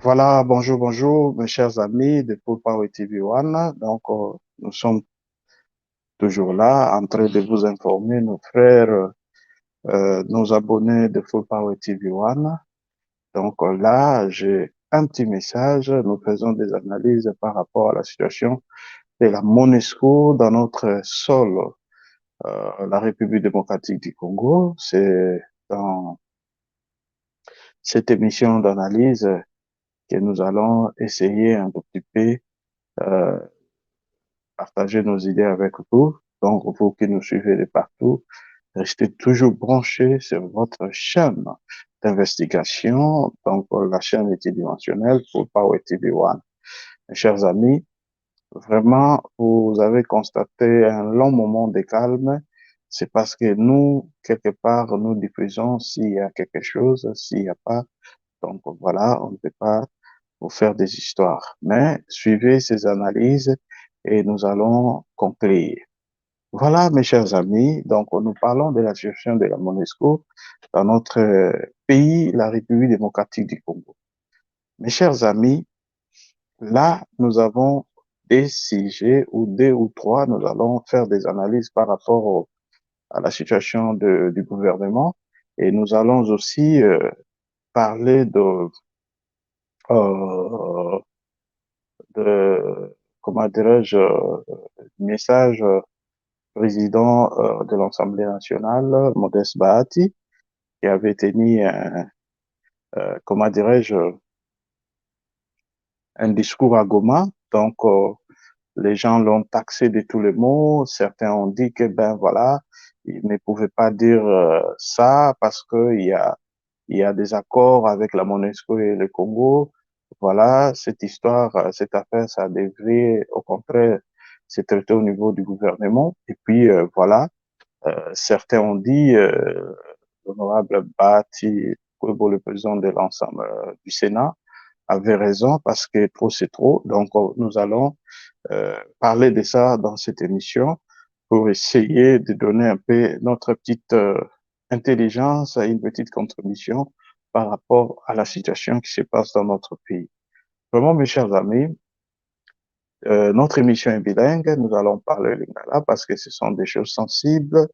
Voilà, bonjour, bonjour, mes chers amis de Full Power TV One. Nous sommes toujours là en train de vous informer, nos frères, nos abonnés de Full Power TV One. Là, j'ai un petit message. Nous faisons des analyses par rapport à la situation de la MONUSCO dans notre sol, la République démocratique du Congo. C'est dans cette émission d'analyse que nous allons essayer un tout petit peu euh, partager nos idées avec vous. Donc, vous qui nous suivez de partout, restez toujours branchés sur votre chaîne d'investigation, la chaîne multidimensionnelle pour Power TV One. Mes chers amis, vraiment, vous avez constaté un long moment de calme. C'est parce que nous, quelque part, nous diffusons s'il y a quelque chose, s'il n'y a pas. Donc voilà, on ne peut pas vous faire des histoires. Mais suivez ces analyses et nous allons conclure. Voilà, mes chers amis, donc nous parlons de la gestion de la MONUSCO dans notre pays, la République démocratique du Congo. Mes chers amis, là, nous avons des sujets ou deux ou trois, nous allons faire des analyses par rapport à la situation du gouvernement et nous allons aussi parler euh, de comment dirais-je, du message président de l'Assemblée nationale, Modeste Bahati, qui avait tenu comment dirais-je, un discours à Goma. Les gens l'ont taxé de tous les mots. Certains ont dit que, ben voilà, il ne pouvait pas dire ça parce il y a des accords avec la MONUSCO et le Congo. Voilà, cette histoire, cette affaire, ça devrait, au contraire, se traiter au niveau du gouvernement. Et puis, voilà, certains ont dit, l'honorable Bati, le président de l'ensemble du Sénat, avait raison parce que trop c'est trop. Nous allons parler de ça dans cette émission pour essayer de donner un peu notre petite intelligence, une petite contribution par rapport à la situation qui se passe dans notre pays. Vraiment, mes chers amis, notre émission est bilingue. Nous allons parler lingala parce que ce sont des choses sensibles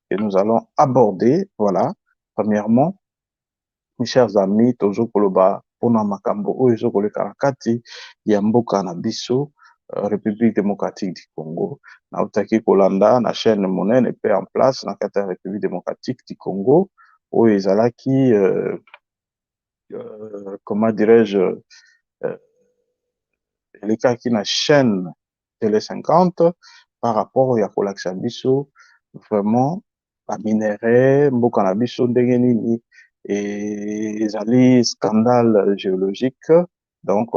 que nous allons aborder. Voilà. Premièrement, mes chers amis, tozo koloba pona makambo oyo ezokoleka na kati ya mboka na biso, République démocratique du Congo. Nautaki kolanda na chaîne monene pe en place na kati ya République démocratique du Congo oyo ezalaki comment dirais-je, elekaki na chaîne Télé 50 par rapport ya kolakisa biso vraiment ba minerai mboka na biso ndenge nini ezali scandale géologique.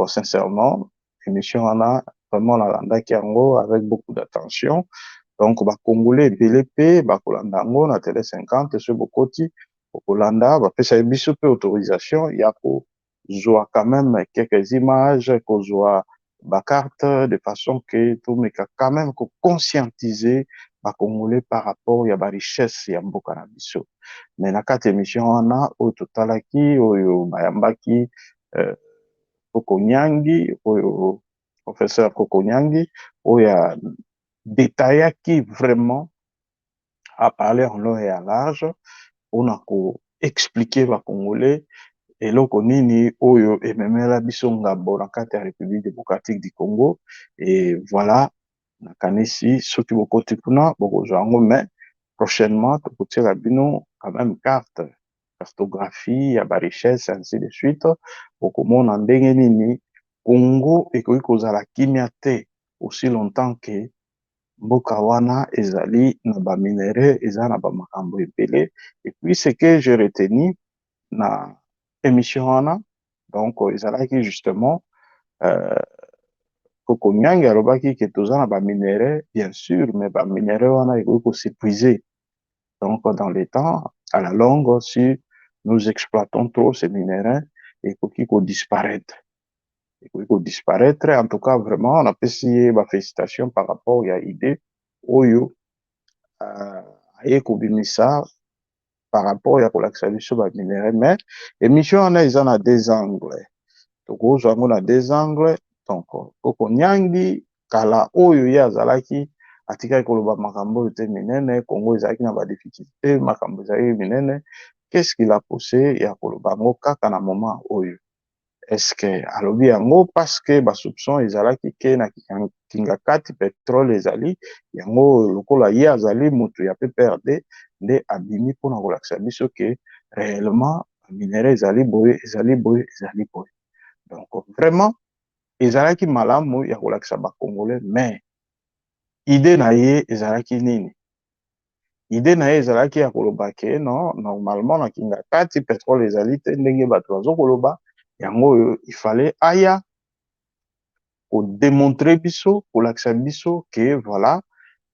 Sincèrement, émission wana vraiment nalandaki yango avec beaucoup d'attention. Ba Congolais ebele pe bakolanda yango na Télé 50 so bokoti okolanda bapesa biso pe autorisation ya kozwa quand même quelques images, kozwa carte de façon que tomeka quand même ko conscientiser ba Congolais par rapport ya ba richesse ya mboka na biso. Mais na kati émission wana oyo totalaki oyo bayambaki euh, Koko Nyangi oyo professeur Koko Nyangi oyo détaillaki vraiment à parler en long et à large mpona koexplike bacongolais eloko nini oyo ememela biso ngambo na kati ya République démocratique du Congo. Et voilà, nakanisi soki bokoti kuna bokozwa yango, mais prochainement tokotiela bino quand même cartographie ya barichesse ainsi de suite, bokomona ndenge nini Congo ekoki kozala kimia te aussi longtemps que mboka wana ezali na baminere, eza na bamakambo ebele. Et puis ce que j'ai retenu na émission wana, ezalaki justement euh, Koko Nyange alobaki ke toza na baminere bien sûr, mais baminere wana ekoki kosepuise. Dans les temps, à la longue, si nous exploitons trop ces minéraux, ekoki kodisparaître. Ekoki kodisparaître. En tout cas, vraiment, on apesi ye ba félicitations par rapport ya idée oyo aye kobimisa par rapport ya kolakisa biso ba minéraux. Mais émission wana eza na deux angles. tokozwa yango na deux angles. Donc koko Nyangi kala oyo ye azalaki atikaki koloba makambo oyo te minene, Congo ezalaki na badifficulté, makambo ezalaki minene. Qu'est-ce qu'il a poussé ya koloba yango kaka na moment oyo? Est-ce que alobi yango parce que basoupçon ezalaki ke na kingakati pétrole ezali yango lokola ye azali moto ya PPRD nde abimi mpona kolakisa biso ke réellement minere ezali boye ezali boye ezali boye. Donc vraiment ezalaki malamu ya kolakisa bakongolais, mais idée na ye ezalaki nini? Idée na ye ezalaki ya koloba ke non, normalement na kingakati pétrole ezali te ndenge bato bazokoloba yango oyo il fallait aya kodémontrer biso kolakisa biso ke voilà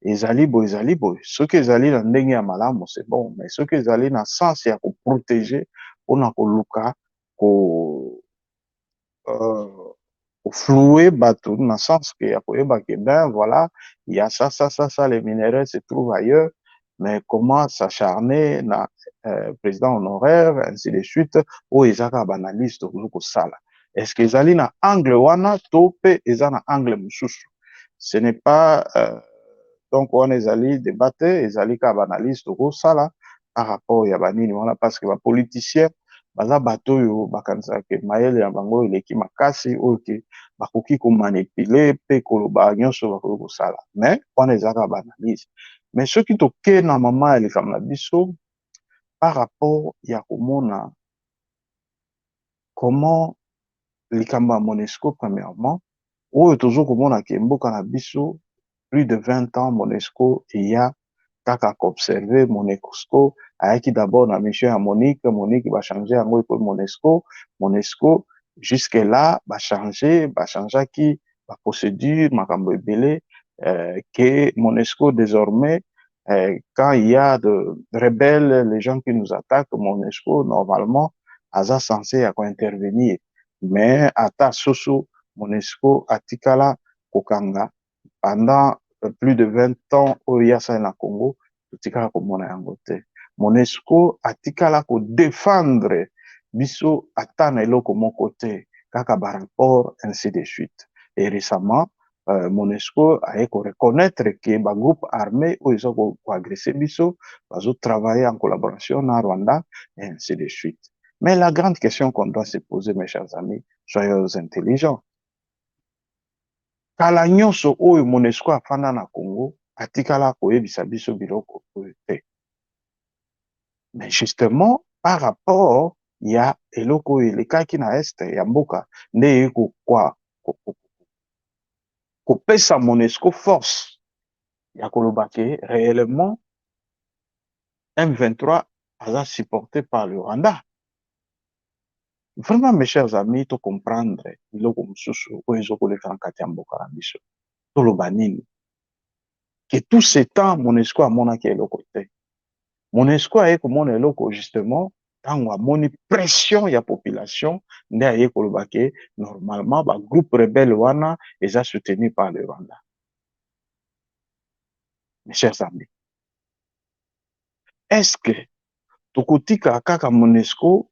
ezali boye ezali boye. Soki ezali na ndenge ya malamu c'est bon, mais soki ezali na sens ya koprotéger mpona koluka flouer bato na sens que ya koyeba ke ben voilà il y a ça les minéraux se trouvent ailleurs, mais comment s'acharner na président honoraire ainsi de suite oyo ezaka banalyste tokoki kosala. Est-ce que ezali na angle wana to pe eza na angle mosusu? Ce n'est pas donc wana ezali débat te, ezali ka banalyste tokosala par rapport ya banini wana, parce que bapoliticien baza bato oyo bakanisaka ke mayele ya bango eleki makasi oyo ke bakoki komanipule mpe koloba nyonso bakoki kosala, mais wana ezaka baanalyse. Mais soki toke na mama ya likambo na biso par rapport ya komona comment likambo ya MONUSCO premièrement oyo tozo komona ke mboka na biso plus de 20 ans MONUSCO eya kaka koobserve. MONUSCO ayaki d'abord na mission ya Monique bachange yango epo MONUSCO jusque là bachangeaki baprocédure makambo ebele que MONUSCO désormais quand il y a de rebelles, les gens qui nous attaquent, MONUSCO normalement aza censé ya kointervenir, mais ata soso MONUSCO atikala kokanga pendant plus de 20 ans oyo yasali na Congo, totikala komona yango te. MONUSCO atikala kodéfendre biso ata na eloko moko te, kaka barapport ainsi de suite. Et récemment MONUSCO aye koreconnaître ke bagroupe armé oyo eza koagresse biso bazotravailler en collaboration na Rwanda et ainsi de suite. Mais la grande question qu'on doit se poser, mes chers amis, soyez intelligents. Kala nyonso oyo MONUSCO afanda na Congo atikala koyebisa biso biloko oyo te. Mais justement par rapport ya eloko oyo elekaki na este ya mboka nde ye kopesa MONUSCO force ya koloba ke réellement M23 aza supporté par le Rwanda. Vraiment mes chers amis, to comprendre biloko mosusu oyo ezokoleka na kati ya mboka na biso toloba nini que tout ce temps MONUSCO amonaki eloko te. MONUSCO aye komona eloko justement ntango amoni pression ya population nde aye koloba ke normalement bagroupe rebelle wana eza soutenu par le Rwanda. Mes chers amis, est-ce que tokotika kaka MONUSCO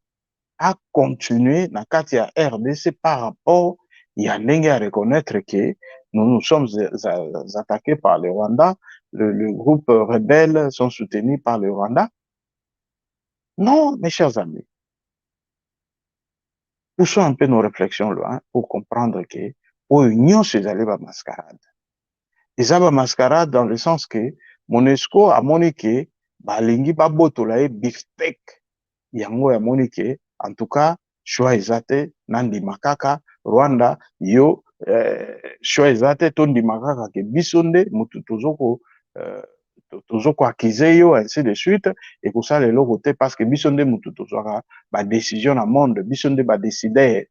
a continuer na kati ya RDC par rapport ya ndenge à reconnaître que nous sommes attaqués par le Rwanda, le groupe rebelle sont soutenus par le Rwanda? Non, mes chers amis. Poussons un peu nos réflexions loin pour comprendre que oyo nyonso ezali ba mascarade. Eza ba mascarade dans le sens que MONUSCO amoni ke balingi babotola ye beefsteak yango yamoni ke en tout cas choix eza te nandima kaka Rwanda yo choix eza te tondima kaka ke biso nde mutu tozoko accuser yo ainsi de suite ekosala eloko te parce que biso nde mutu tozwaka ba décision na monde, biso nde ba décider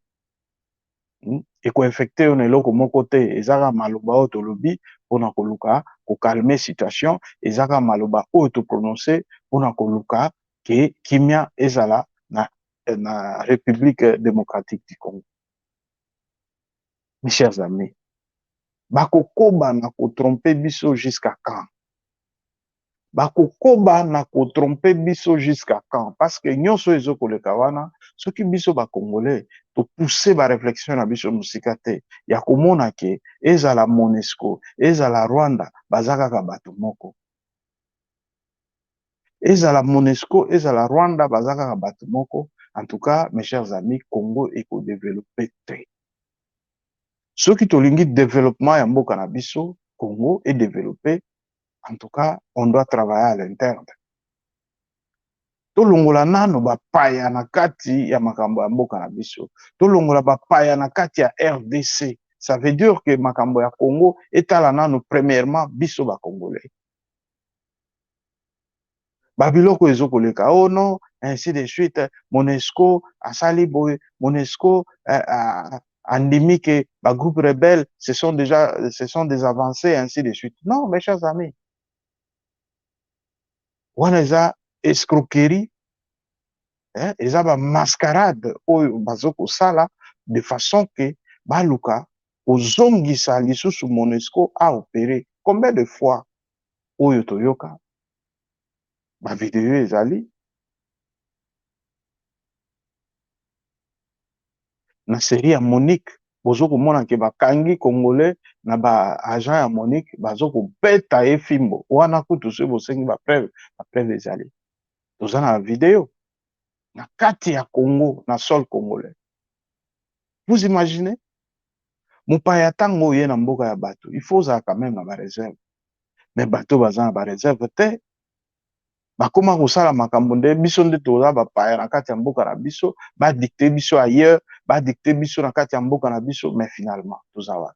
ekoinfecte yo na eloko moko te. Ezaka maloba oyo tolobi mpona koluka kokalme situation, ezaka maloba oyo toprononce mpona koluka ke kimia ezala na République démocratique du Congo. Mes chers amis, bakokoba na kotrompe biso jusqu'à quand? bakokoba na kotrompe biso jusqu'à quand? Parce que nyonso ezokoleka wana soki biso bakongolais topousse baréflexion na biso mosika te ya komona ke ezala Monesco ezala Rwanda baza kaka bato moko, ezala Monesco ezala Rwanda baza kaka bato moko. En tout cas mes chers amis, Congo ekodéveloppe te. Soki tolingi développement ya mboka na biso Congo est développé, en tout cas on doit travailler à l'interne. Tolongola nano bapaya na kati ya makambo ya mboka na biso, tolongola bapaya na kati ya RDC. Ça veut dire que makambo ya Congo etala nano premièrement biso ba Congolais. Babiloko ezokoleka oh non ainsi de suite, Monesco asali boy, Monesco andimi que ba groupe rebelle ce sont des avancées ainsi de suite. Non mes chers amis, wana eza escroquerie, eza ba mascarade oyo bazokosala de façon que baluka kozongisa lisusu Monesco a opéré. Combien de fois oyo toyoka ba video ezali na série ya Monique, bozokomona ke bakangi congolais na ba agent ya Monique bazokobeta ye fimbo wana kutu soki bosengi bapreuve ezali, toza na video na kati ya Congo na sol congolais. Vous imaginez mopaya ntango oye na mboka ya bato il faut ozala quand même na bareserve, mais bato baza na bareserve te, bakoma kosala makambo nde biso nde toza bapaya na kati ya mboka na biso, badikte biso ailleurs, badikte biso na kati ya mboka na biso, mais finalement toza wana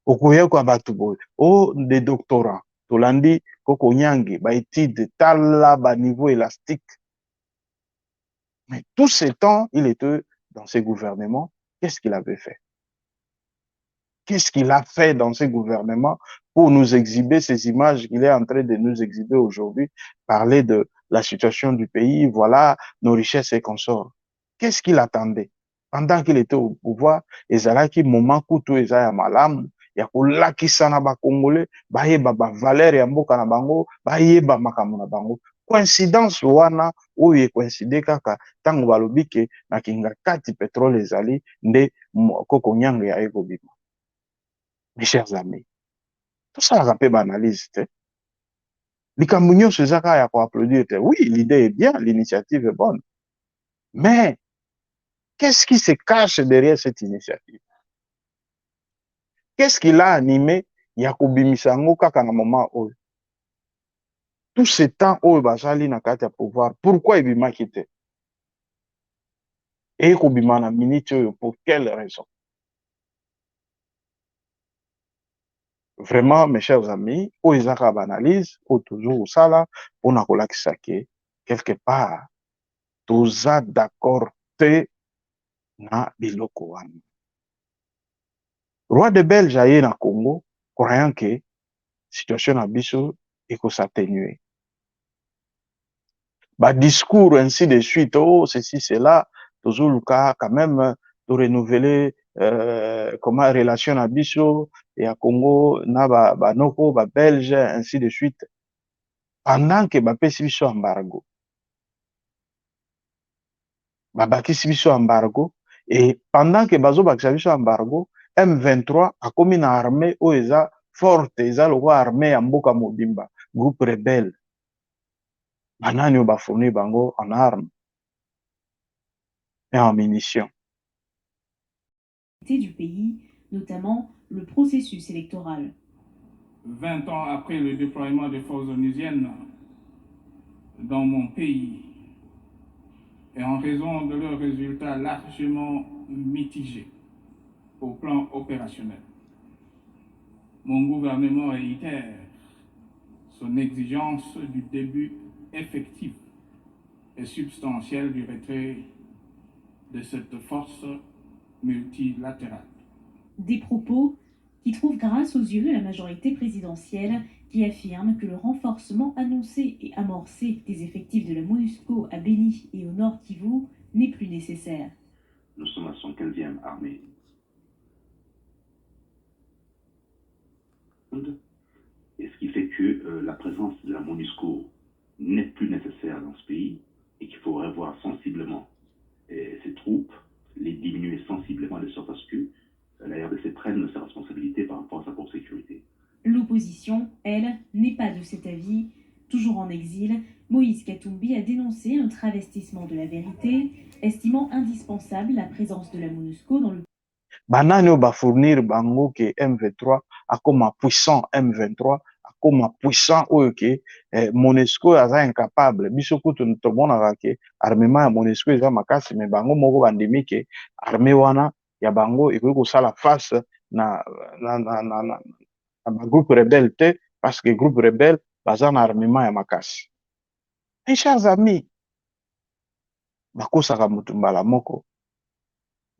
okoyoka bato boye o de doctorat tolandi koko nyange baétude tala baniveau élastique, mais tout ce temps il était dans ces gouvernements. Qu'est-ce qu'il avait fait? Qu'est-ce qu'il a fait dans ces gouvernements pour nous exhiber ces images qu'il est en train de nous exhiber aujourd'hui, parler de la situation du pays, voilà nos richesses et consorts. Qu'est-ce qu'il attendait? Pendant qu'il était au pouvoir, ezalaki moment kutu eza ya malamu ya kolakisa na ba Congolais bayeba ba valeur ya mboka na bango, bayeba makambo na bango. Coïncidence wana oyo coïncide kaka tango balobi ke na kinga kati pétrole ezali nde koko nyange ya ekobima. Mes chers amis, tout ça rappelle analyse. Likambo nyonso eza kaka ya koapplaudir te. Oui, l'idée est bien, l'initiative est bonne. Mais qu'est-ce qui se cache derrière cette initiative? Qu'est-ce qui l'a animé ya kobimisa yango kaka na moment oyo? Tout ce temps oyo bazali na kati ya pouvoir, pourquoi ebimaki te? Et kobima na minute oyo, pour quelle raison? Vraiment, mes chers amis, oyo eza kaka baanalyse oyo toujours osala mpona kolakisa ke quelque part toza d'accord te na biloko wana. Roi de Belge aye na Congo croyant que situation na biso ekosatténuer. Ba discours ainsi de suite, oh ceci cela, tozoluka quand même de renouveler comment relation na biso ya Congo na ba noko ba Belge ainsi de suite. Pendant que bapesi biso embargo, babakisi biso embargo, et pendant que bazobakisa biso embargo, M23 akomi na armée oyo eza forte, eza lokwa armée ya mboka mobimba, groupe rebelle. Banani oyo bafourni bango en armes et en munitions. Du pays, notamment le processus électoral. 20 ans après le déploiement des forces onusiennes dans mon pays, et en raison de leurs résultats largement mitigés au plan opérationnel, mon gouvernement réitère son exigence du début effectif et substantiel du retrait de cette force multilatérale. Des propos qui trouvent grâce aux yeux de la majorité présidentielle qui affirme que le renforcement annoncé et amorcé des effectifs de la MONUSCO à Béni et au Nord Kivu n'est plus nécessaire. Nous sommes à 115e armée. Et ce qui fait que la présence de la MONUSCO n'est plus nécessaire dans ce pays et qu'il faut revoir sensiblement ses troupes, les diminuer sensiblement de sorte à ce que la RDC prenne ses responsabilités par rapport à sa propre sécurité. L'opposition, elle, n'est pas de cet avis. Toujours en exil, Moïse Katumbi a dénoncé un travestissement de la vérité, estimant indispensable la présence de la MONUSCO dans le banani oyo bafournir bango ke M23 akoma puissant M23 akoma puissant oyo ke MONUSCO aza incapable biso kutu tomonaka ke armement ya MONUSCO eza makasi me bango moko bandimi ke armée wana ya bango ekoki kosala face na bagroupe rebelle te parce que groupe rebelle baza na armement ya makasi. Mes chers amis, bakosaka mutu mbala moko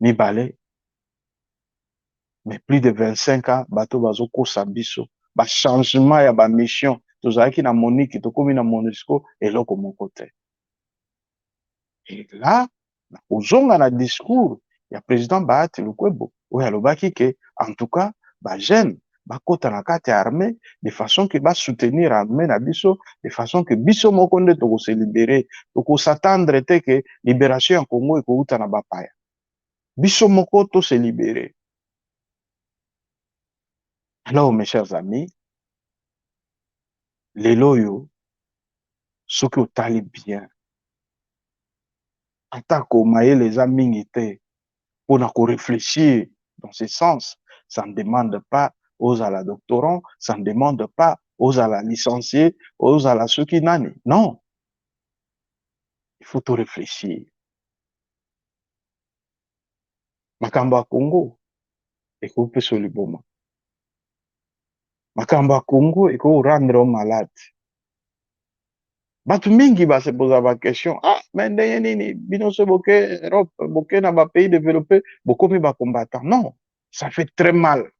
mibale mais plus de 25 ans bato bazokosa biso bachangement ya bamission tozalaki na Monique tokomi na MONUSCO eloko moko te. Et là nakozonga na discours ya président Bahati Lukwebo oyo alobaki ke en tout cas bajeune bakota na kati ya armée de façon que basoutenir armée na biso de façon que biso moko nde tokose libere tokosatendre te ke libération ya Congo ekouta na bapaya biso moko tose libere. Alors mes chers amis, lelo oyo soki otali bien atako mayele eza mingi te mpona koréfléchir dans ce sens, ça ne demande pas ozala doctorant, ça ne demande pas ozala licencié, ozala soki nani. Non, il faut tout réfléchir. Makambo ya Congo ekoki pesa liboma, makambo ya Congo ekoki rendre malade. Bato mingi basepoza ba question mais ndenge nini bino so boke Europe boke na ba pays développés bokomi ba combattant. Non, ça fait très mal.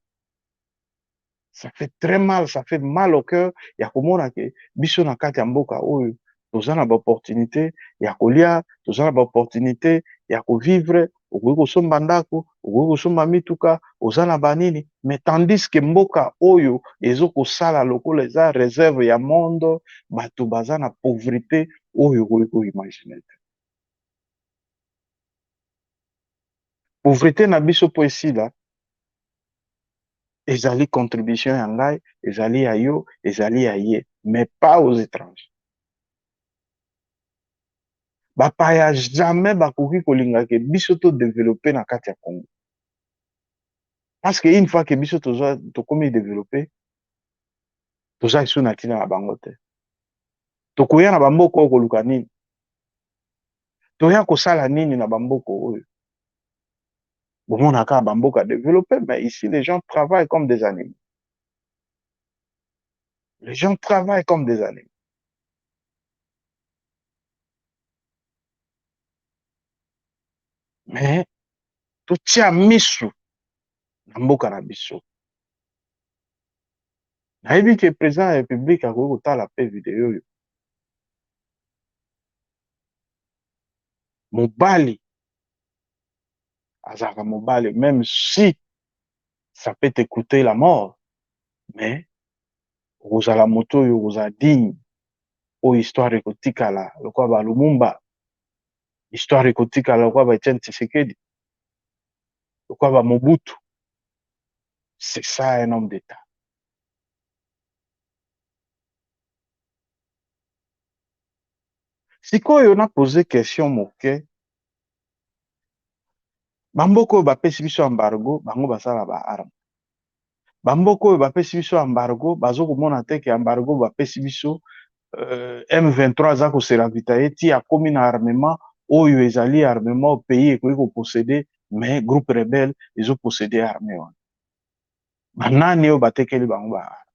Ça fait très mal, ça fait mal au cœur ya komona ke biso na kati ya mboka oyo toza na ba opportunité ya kolia, toza na ba opportunité ya kovivre, okoki kosomba ndako, okoki kosomba mituka, oza na banini, mais tandis que mboka oyo ezokosala lokola eza réserve ya monde, bato baza na pauvreté oyo okoki koimagine te. Pauvreté na biso po esila ezali contribution ya ngai, ezali ya yo, ezali ya ye, mais pas aux étrangers. Bapaya jamais bakoki kolinga ke biso to développer na kati ya Congo. Parce que une fois que biso tokomi développer, toza isu na tina na bango te. Tokoya na bamboko oyo koluka nini? Toya kosala nini na bamboko oyo? Bomonaka bamboka développer, mais ici les gens travaillent comme des animaux. Les gens travaillent comme des animaux. Mais totia misu na mboka na biso. Nayebi ke président ya République akoki kotala pe video oyo. Mobali azalaka mobali, même si ça peut te coûter la mort, mais okozala moto oyo okozala digne oyo histoire ekotikala lokola ba Lumumba, histoire ekotikala lokola ba Etienne Tshisekedi, lokola ba Mobutu. C'est ça un homme d'État. Sikoyo na pose question moke, bamboka oyo bapesi biso embargo bango basala ba arme. Bamboka oyo bapesi biso embargo bazokomona te ke embargo bapesi biso M23 aza koseravitaye ti akomi na armement oyo ezali armement au pays ekoki koposede, mais groupe rebelle ezoposede arme wana. Banani oyo batekeli bango ba arme?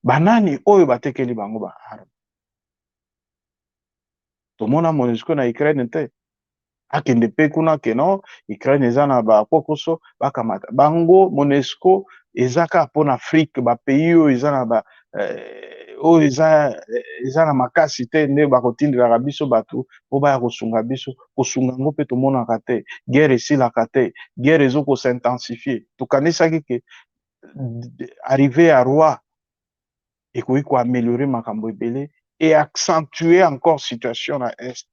Banani oyo batekeli bango ba arme? Tomona MONUSCO na Ukraine te. Akende pe kuna keno Ukraine eza na bakokoso bakamata. Bango MONUSCO eza ka mpona Afrique ba pays oyo eza na ba oyo eza na makasi te nde bakotindelaka biso bato po baya kosunga biso, kosunga yango mpe tomonaka te, guerre esilaka te, guerre ezokosintensifie. Tokanisaki ke arriver à roi et qu'on améliorer makambo ebele et accentuer encore situation à est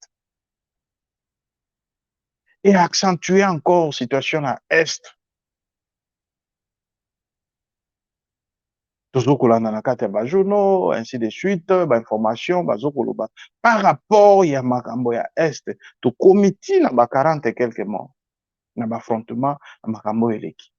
et accentuer encore situation à est. Tozokolanda na kati ya bajournaux, ainsi de suite, information bazokoloba par rapport ya makambo ya est tokomi ntina 40 et quelques morts na affrontement na makambo eleki.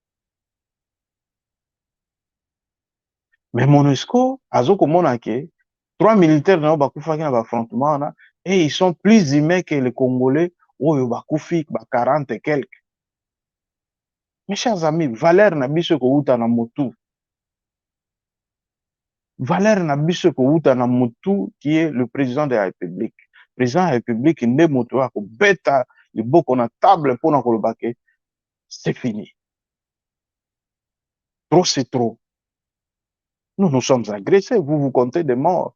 Mais MONUSCO azokomona ke 3 militaires na bakufaki na affrontement wana et ils sont plus humains que les Congolais oyo bakufi 40 et quelques. Mes chers amis, valeur na biso kouta na motu. Valeur na biso kouta na motu qui est le président de la République. Président de la République nde moto ako beta liboko na table pona koloba ke c'est fini. Trop c'est trop. Nous sommes agressés, vous comptez des morts.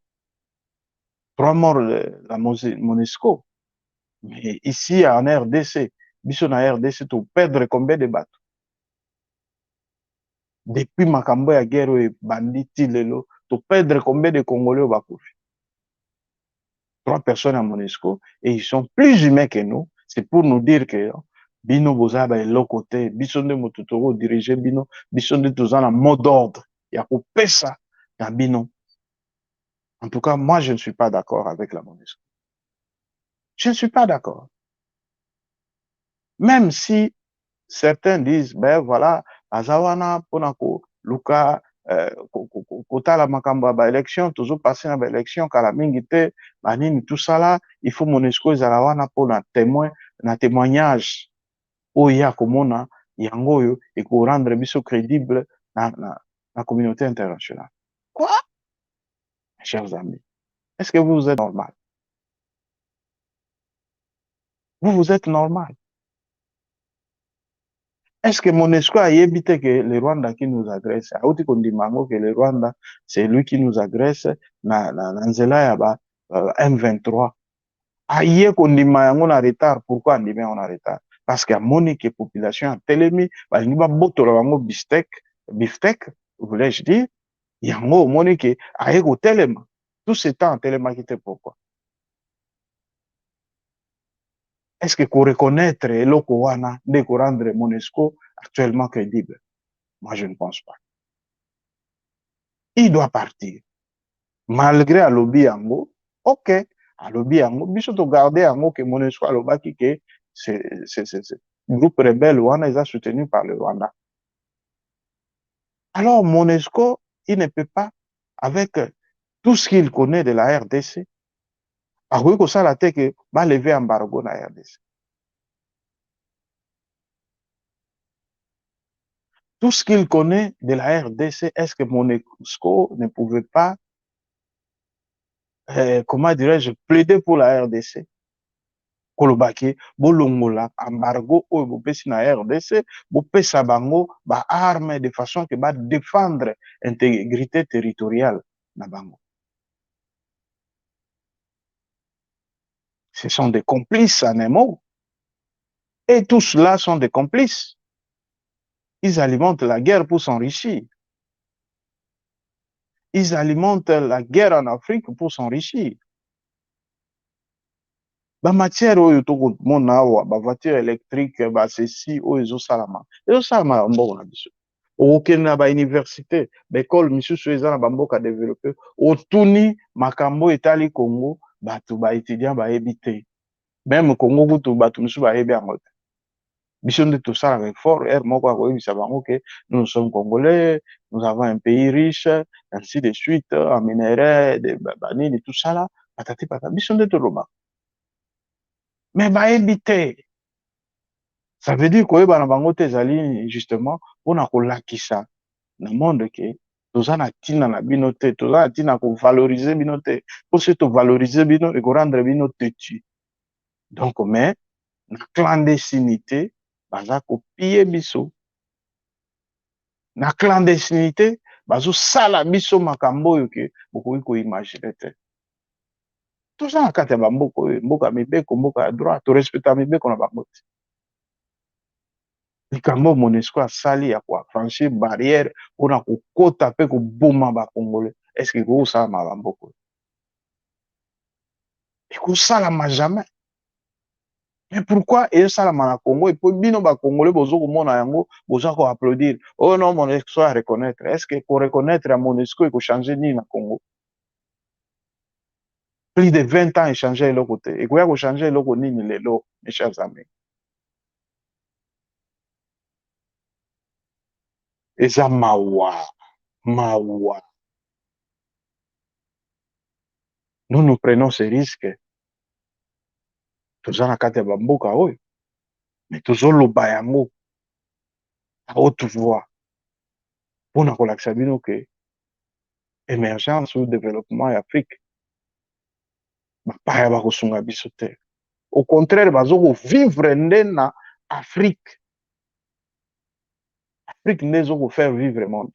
3 morts de la MONUSCO. Mais ici en RDC, biso na RDC to perdre combien de bateaux? Depuis makambo ya guerre et banditi lelo, to perdre combien de Congolais bakufi? 3 personnes à MONUSCO et ils sont plus humains que nous. C'est pour nous dire que bino boza ba l'autre côté, biso nde moto toko diriger bino, biso nde toza na mot d'ordre ya ko pesa na bino. En tout cas, moi je ne suis pas d'accord avec la MONUSCO. Je ne suis pas d'accord. Même si certains disent, ben voilà, azawana ponako luka kotala makambo ba élection, toujours passer na ba élection kala mingi te, banini tout ça là, il faut MONUSCO ezala wana pona témoin na témoignage oya komona yango oyo et ko rendre biso crédible na communauté internationale. Quoi? Mes chers amis, est-ce que vous êtes normal? Vous êtes normal? Est-ce que MONUSCO a évité que le Rwanda qui nous agresse, a outi kondimango que le Rwanda, c'est lui qui nous agresse, na nzela ya ba M23. Aye kondima yango na retard. Pourquoi andime on a retard? Parce que moni que population a telemi, balingi ba botola bango biftec, voulais-je dire, yango moni que aye ko telema. Tout ce temps telema qui te pourquoi? Est-ce que qu'on reconnaître eloko wana de ko rendre MONUSCO actuellement crédible? Moi, je ne pense pas. Il doit partir. Malgré à lobby yango, ok, à lobby yango, biso to garder yango que MONUSCO a lobaki que c'est groupe rebelle wana est soutenu par le Rwanda. Alors MONUSCO, il ne peut pas, avec tout ce qu'il connaît de la RDC, akoki kosala te que ba lever embargo na RDC. Tout ce qu'il connaît de la RDC, est-ce que MONUSCO ne pouvait pas, comment dirais-je, plaider pour la RDC? Kolobaki, bolongola embargo oyo bopesi na RDC, bopesa bango ba armes de façon que ba défendre intégrité territoriale na bango. Ce sont des complices en un mot. Et tous cela sont des complices. Ils alimentent la guerre pour s'enrichir. Ils alimentent la guerre en Afrique pour s'enrichir. Ba matière oyo toko mona awa, ba voiture électrique, ba ceci oyo ezosalama. Ezosalama mboko na biso. Okende na ba université, ba école misusu eza na bamboka développé. Otuni makambo etali Congo, bato ba étudiant ba yebi te. Même Congo kutu bato misusu ba yebi yango te. Biso nde tosala effort, moko akoyebisa bango ke nous sommes congolais, nous avons un pays riche, ainsi de suite, en minerais, de banini, tout ça là, patati patata. Biso nde toloba. Mais bayebi te. Ça veut dire koyeba na bango te ezali justement pona kolakisa na monde ke toza na ntina na bino te, toza na ntina kovalorize bino te, po se tovalorize bino ekorendre bino têtu. Donc mais na clandestinité baza kopie biso, na clandestinité bazosala biso makambo oyo ke bokoki koimagine te. Toza na kati ya bamboka oyo, mboka mibeko, mboka ya droit, torespecta mibeko na bango te. likambo MONUSCO asali ya koafranchir barrière mpona kokota mpe koboma bacongolais estce ekosalama bamboka ekosalama jamais. Mais pourquoi ezosalama na Congo et puis bino bacongolais bozo komona yango boza koapplaudir oh non MONUSCO a reconnaître est ce que koreconnaître ya MONUSCO ekochange nini na Congo? Plus de 20 ans echange eloko te ekoya kochange eloko nini lelo mes chers amis? Eza mawa mawa. Nous prenons ce risque toza na kati ya bamboka oyo mais tozoloba yango à haute voix mpona kolakisa bino ke émergence ou développement ya Afrique bapaya bakosunga biso te. Au contraire bazokovivre nde na Afrique nde ezokofaire vivre monde.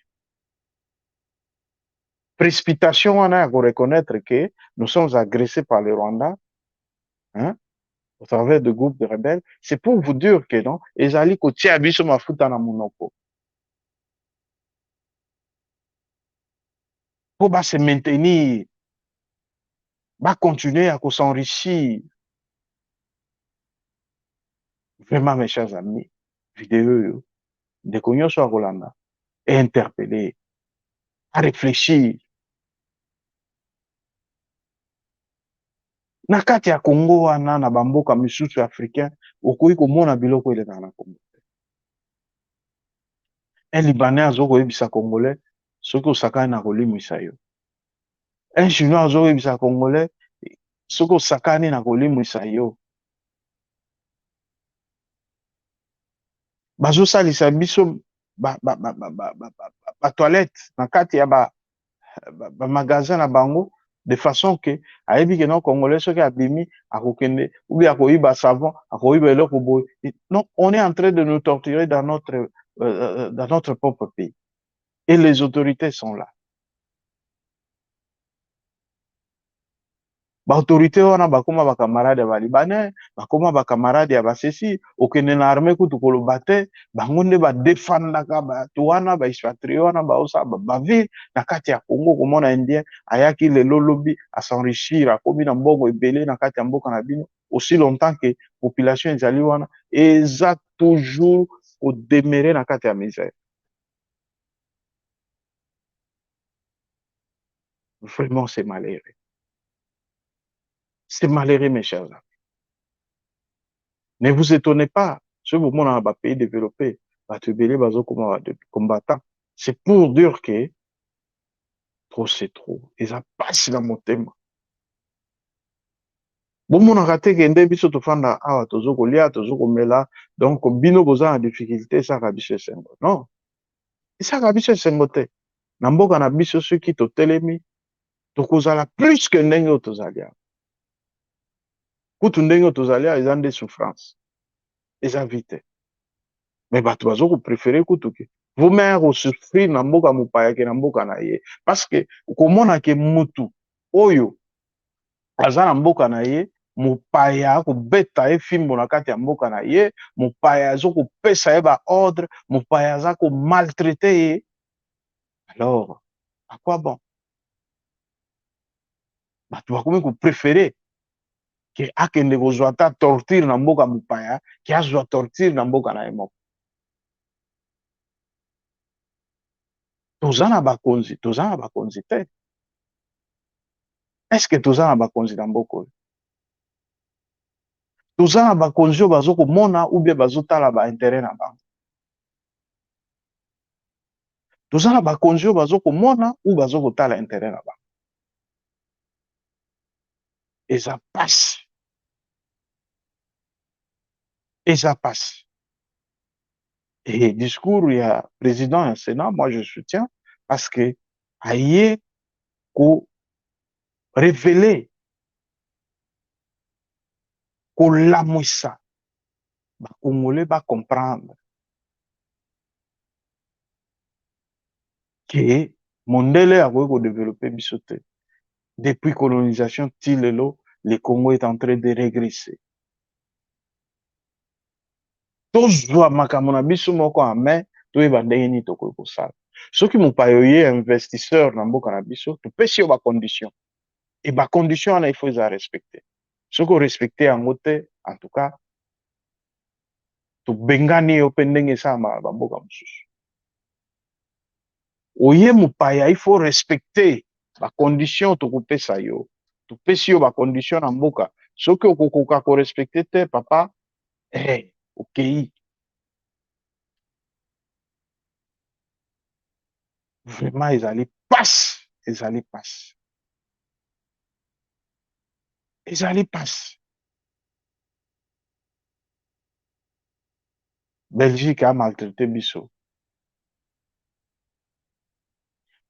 Précipitation wana ya koreconnaître que nous sommes agressés par le Rwanda hein, au travers de groupes de rebelles, c'est pour vous dire que non ezali kotia biso mafuta na monoko po base maintenir continuer à s'enrichir. Vraiment mes chers amis, vidéo yo ndeko nyonso akolanda interpeller à réfléchir. Na kati ya Congo wana na bamboka misusu africain okoki komona biloko eleka na Congo. Un Libanais azokoyebisa Congolais soki osakani na kolimwisa yo. Un Chinois azokoyebisa Congolais soki osakani na kolimwisa yo. Bazosalisa biso ba toilette na kati ya ba magasin na bango de façon que ayebi ke non Congolais soki abimi akokende ou bien akoyiba savon akoyiba eloko boye. Non, on est en train de nous torturer dans notre propre pays et les autorités sont là. Baautorité wana bakoma bakamarade ya Balibanais bakoma bakamarade ya basesi okende na armée kutu koloba te bango nde badefandaka bato wana baexpatrie wana baosa bavile na kati ya Congo komona indien ayaki lelo lobi asenrichir akomi na mbongo ebele na kati ya mboka na bino aussi longtemps que population ezali wana eza toujours kodemere na kati ya misère. Vraiment c'est malheureux. C'est malheureux mes chers amis. Ne vous étonnez pas, ce moment dans les pays développés, combattants, c'est pour dire que trop c'est trop. Et ça passe dans mon thème. Bon, mon raté que ndé biso to fanda awa tozo kolia tozo komela donc bino boza en difficulté ça kabiso sengo. Non. Ça kabiso sengo te. Na mboka na biso ceux qui to telemi to kozala plus que ndenge tozalia. Kutu ndenge tozalia ils ont des souffrances. Ils invitent. Mais bato bazo ko préférer kutuke vous-même au souffrir na mboka mupaya ke na mboka na ye parce que komona ke mutu oyo aza na mboka na ye mupaya ko beta e fimbo na kati ya mboka na ye mupaya azo ko pesa ye ba ordre mupaya aza ko maltraiter ye alors à quoi bon bato bakomi ko préférer ke akende kozwa ta torture na mboka mupaya ke azwa torture na mboka na ye moko. Toza na bakonzi te. Est-ce que toza na bakonzi na mboka oyo? Toza na bakonzi oyo bazokomona ou bien bazotala ba intérêt na bango? Toza na bakonzi oyo bazokomona ou bazokotala intérêt na bango? Eza pasi. Eza pasi. Et discours ya président ya Sénat, moi je soutiens parce que aye ko révéler ko lamwisa ba Congolais ba comprendre que mondele akoki ko développer biso te. Depuis colonisation tilelo le Congo est en train de régresser. tozwa makambo na biso moko en main toyeba ndenge nini tokoki kosala soki mopaya oye investisseur na mboka na biso topesi yo bacondition e bacondition wana il faut eza respecte soki orespecte yango te en tout cas tobengani yo mpe ndenge esalamaka bamboka mosusu oye mopaya il faut respecte bacondition tokopesa yo topesi yo bacondition na mboka soki okokoka korespecte te papa okei vraiment ezali passe Belgique a maltraité biso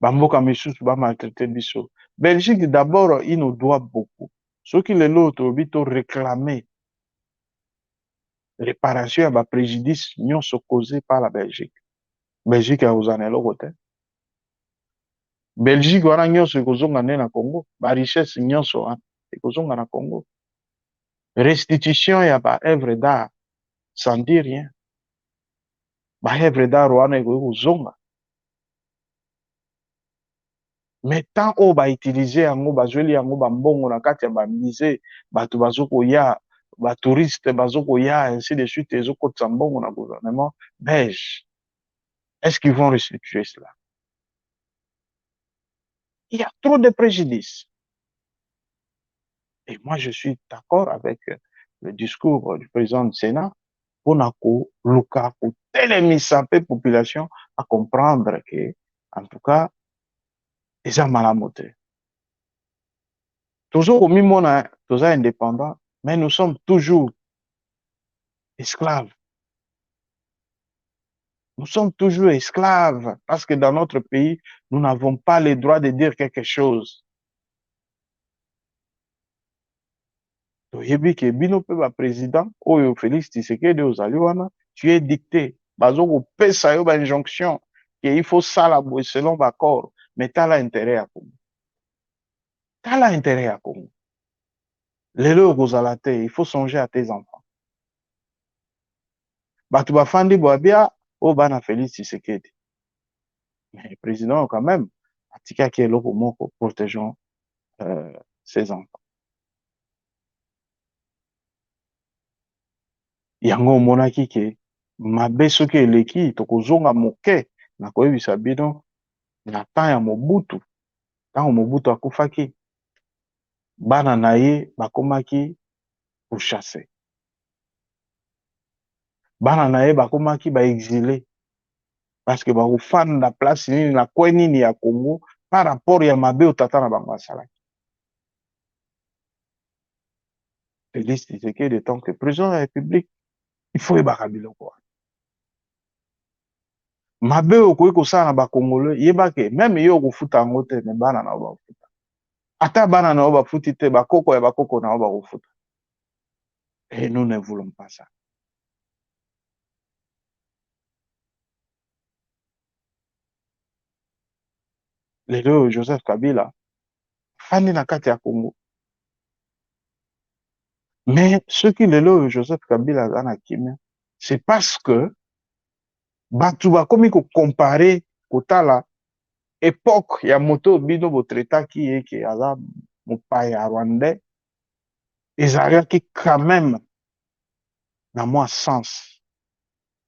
bamboka misusu bamaltraité biso Belgique d'abord il nous doit beaucoup soki lelo tolobi to réclamer réparation ya bapréjudice nyonso causé par la Belgique akozala na eloko te Belgique wana nyonso ekozonga nde na Congo barichesse nyonso wana ekozonga na Congo restitution ya baœuvre d'art sans dire rien baœuvre d'art wana ekoki kozonga mais tant oyo bautilize yango bazweli yango bambongo na kati ya bamusée bato bazokoya batouriste bazokoya ainsi de suite ezokotisa mbongo na gouvernement belge est-ce qu'ils vont restituer cela il y a trop de préjudices et moi je suis d'accord avec le discours du président du Sénat mpona koluka kotelemisa mpe population à comprendre que en tout cas eza malamu te tozokomimona toza indépendant mais nous sommes toujours esclaves. Nous sommes toujours esclaves parce que dans notre pays, nous n'avons pas le droit de dire quelque chose. toyebi ke bino mpe baprésident oyo Félix Tshisekedi ozali wana tu es dicté bazokopesa yo bainjonction ke il faut sala boye selon baccord mais tala intérêt ya Congo lelo okozala te il faut songer à tes enfants bato bafandi boabia oyo bana Félix Tshisekedi mais président quand même atikaki eloko moko protégeons ses enfants yango omonaki ke mabe soki eleki tokozonga moke na koyebisa bino na temps ya Mobutu ntango Mobutu akufaki bana na ye bakomaki pourchasse bana na ye bakomaki baexile parce que bakofanda place nini na kwe nini ya Congo par rapport ya mabe oyo tata na bango asalaki Félix Tshisekedi tant que président de la République il faut yebaka biloko wana mabe oyo okoki kosala na bakongole yebake meme ye okofuta yango te me bana na yo bakofuta ata bana na yo bafuti te bakoko ya bakoko na yo bakofuta et nous ne voulons pas ça lelo oyo Joseph Kabila fandi na kati ya Congo mais soki lelo oyo Joseph Kabila aza na kimia c'est parce que bato bakomi kocompare kotala époque ya moto bino botretaki ye ke aza mopaya rwandais ezalaki quand même na mwa sens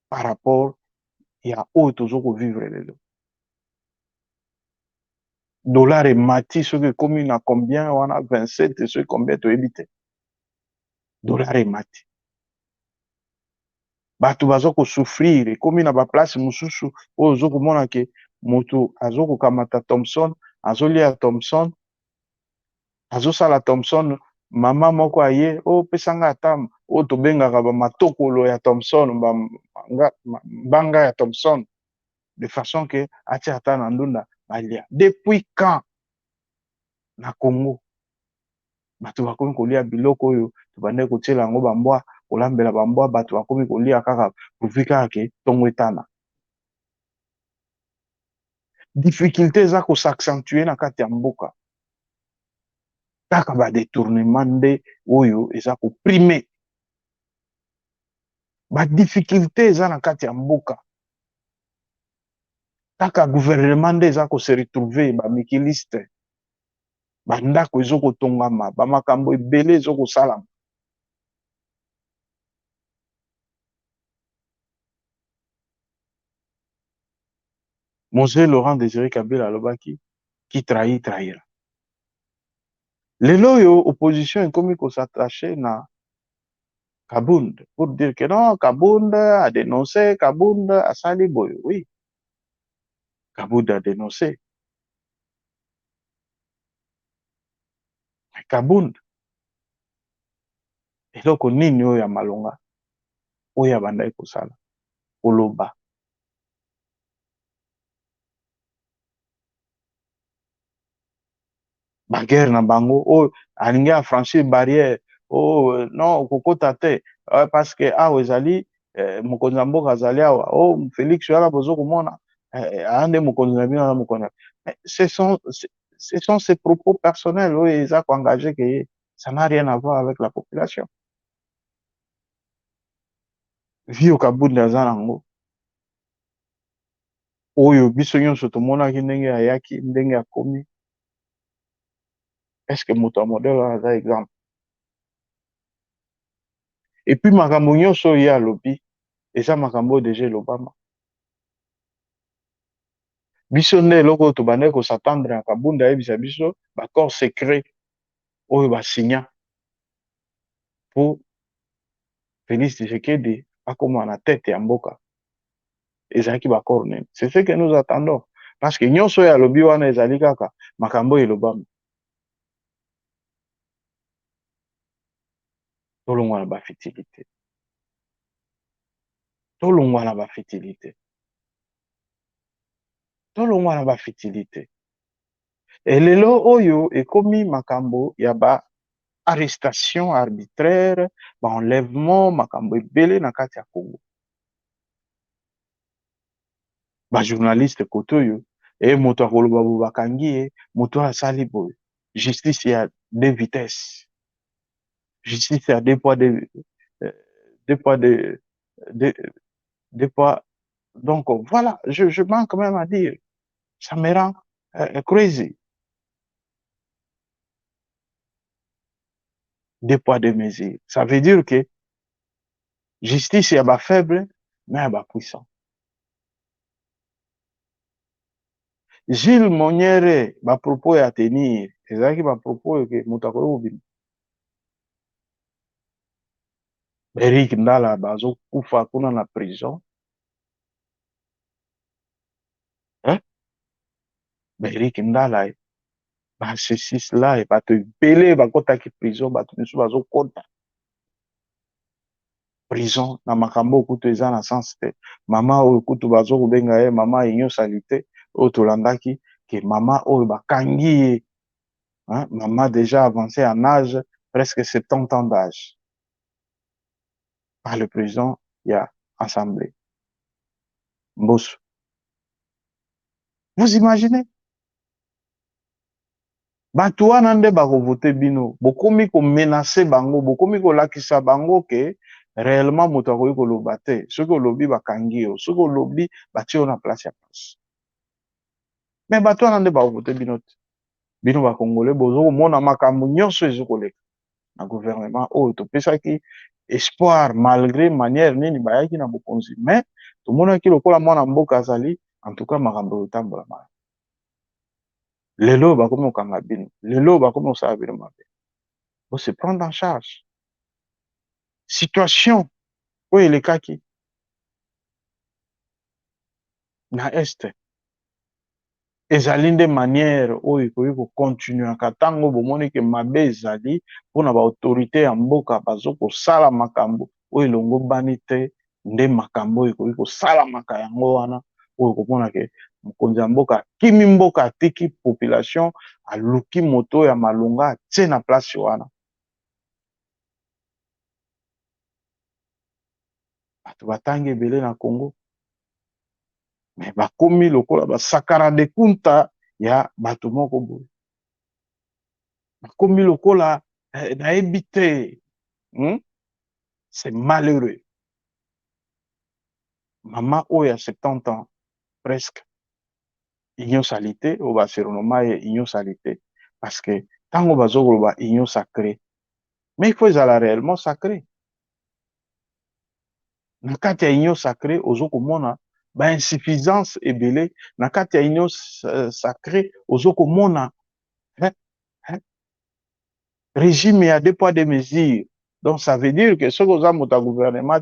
par rapport ya oyo tozokovivre lelo dollar emati soki ekomi na combien wana 27 soki combien toyebi te dollar emati bato baza kosouffrir ekomi na baplace mosusu oyo ozokomona ke moto azokokamata Thomson azolia Thomson azosala Thomson mama moko aye oyo pesanga ata oyo tobengaka bamatokolo ya Thomson mbanga ya Thomson de façon que atia ata na ndunda balia depuis quand na Congo bato bakomi kolia biloko oyo tobandeki kotiela yango bambwa kolambela bambwa bato bakomi kolia kaka pourvu kaka ke ntongo etana difficulté eza kosaccentuer na kati ya mboka kaka badetournement nde oyo eza koprime ba difficulté eza na kati ya mboka kaka gouvernement nde eza se retrouver ba mikiliste bandako ezokotongama bamakambo ebele ezokosalama. Mose Laurent Désiré Kabila alobaki qui trahit trahira. Lelo oyo opposition ekomi s'attacher na Kabound pour dire que non, Kabound a dénoncé, Kabound a sali boyo. Oui, Kabound a dénoncé. Mais Kabound, eloko nini oyo ya malonga oyo abandaki kosala koloba baguerre na bango oyo alingi afranchir barrière oh non kokota te parce que awa ezali mokonzi ya mboka azali awa oh Félix wana bozo komona ande mokonzi na bino na mokonzi ce sont ses propos personnels oyo eza koengagé que ça n'a rien à voir avec la population. Vio Kabunda aza nango oyo biso nyonso tomonaki ndenge ayaki ndenge akomi. Est-ce que moto modèle wana aza exemple? Et puis makambo nyonso oyo ye alobi eza makambo oyo deja elobama. Biso nde eloko oyo tobandaki kosatendre na Kabunda ayebisa biso baccord secret oyo basinya pour Félix Tshisekedi akoma na tête ya mboka ezalaki baccord nini. C'est ce que nous attendons parce que nyonso oyo alobi wana ezali kaka makambo oyo elobama. Tolongwa na bafitilité, tolongwa na bafitilité, tolongwa na bafitilité. Elelo oyo ekomi makambo ya ba arrestation arbitraire, ba enlèvement makambo ebele na kati ya Congo. Ba journaliste koto oyo moto akoloba bo bakangi ye moto asali boye. Justice ya deux vitesses. Justice ya deux poids deux poids. Donc voilà, je manque même à dire. Ça me rend crazy. Deux poids deux mesures. Ça veut dire que justice ya ba faible mais ya ba puissant. Gilles Moniere ba propos ya tenir ezalaki ba propos que moto akoki kobima. Eric Ndala bazo kufa kuna na prison. Eric Ndala ba ceci là bato ebele bakotaki prison bato misusu bazokota prison na makambo kutu eza na sens te. Mama oyo kutu bazokobenga ye mama inyosalité oyo tolandaki ke mama oyo bakangi ye mama déjà avancé en âge, presque 70 ans d'âge, par le président ya assemblée Mbosso. Vous imaginez? Bato wana nde bakovote bino, bokomi komenace bango, bokomi kolakisa bango ke réellement moto akoki koloba te, soki olobi bakangi yo, soki olobi batie yo na place ya place. Mais bato wana nde bakovote bino te. Bino bakongole bozokomona makambo nyonso ezokoleka na gouvernement oyo topesaki espoir malgré manière nini bayaki na bokonzi, mais tomonaki lokola mwana mboka azali en tout cas makambo etambola malamu. Lelo bakomi kokanga bino, lelo bakomi kosala bino mabe. Faut se prendre en charge. Situation oyo elekaki na este ezali nde manière oyo ekoki kokontinuaka ntango bomoni ke mabe ezali mpona baautorité ya mboka bazokosala makambo oyo elongobani te, nde makambo oyo ekoki kosalamaka yango wana oyo komona ke mokonzi ya mboka akimi mboka atiki population aluki moto ya malonga atie na place wana. Bato batangi ebele na Congo mais bakomi lokola basakara de kunta ya bato moko boye. Bakomi lokola nayebi te. C'est malheureux. Maman oyo a 70 ans, presque, union salité, au bas surnommé union salité. Parce que, tant qu'on va dire union sacrée, mais il faut aller réellement sacré. Na kati ya union sacrée, ozo komona, ba insuffisance ebele, na kati ya union sacrée, ozo komona, hein, hein, régime ya 2 poids 2 mesures. Donc, ça veut dire que ce que vous avez dans gouvernement,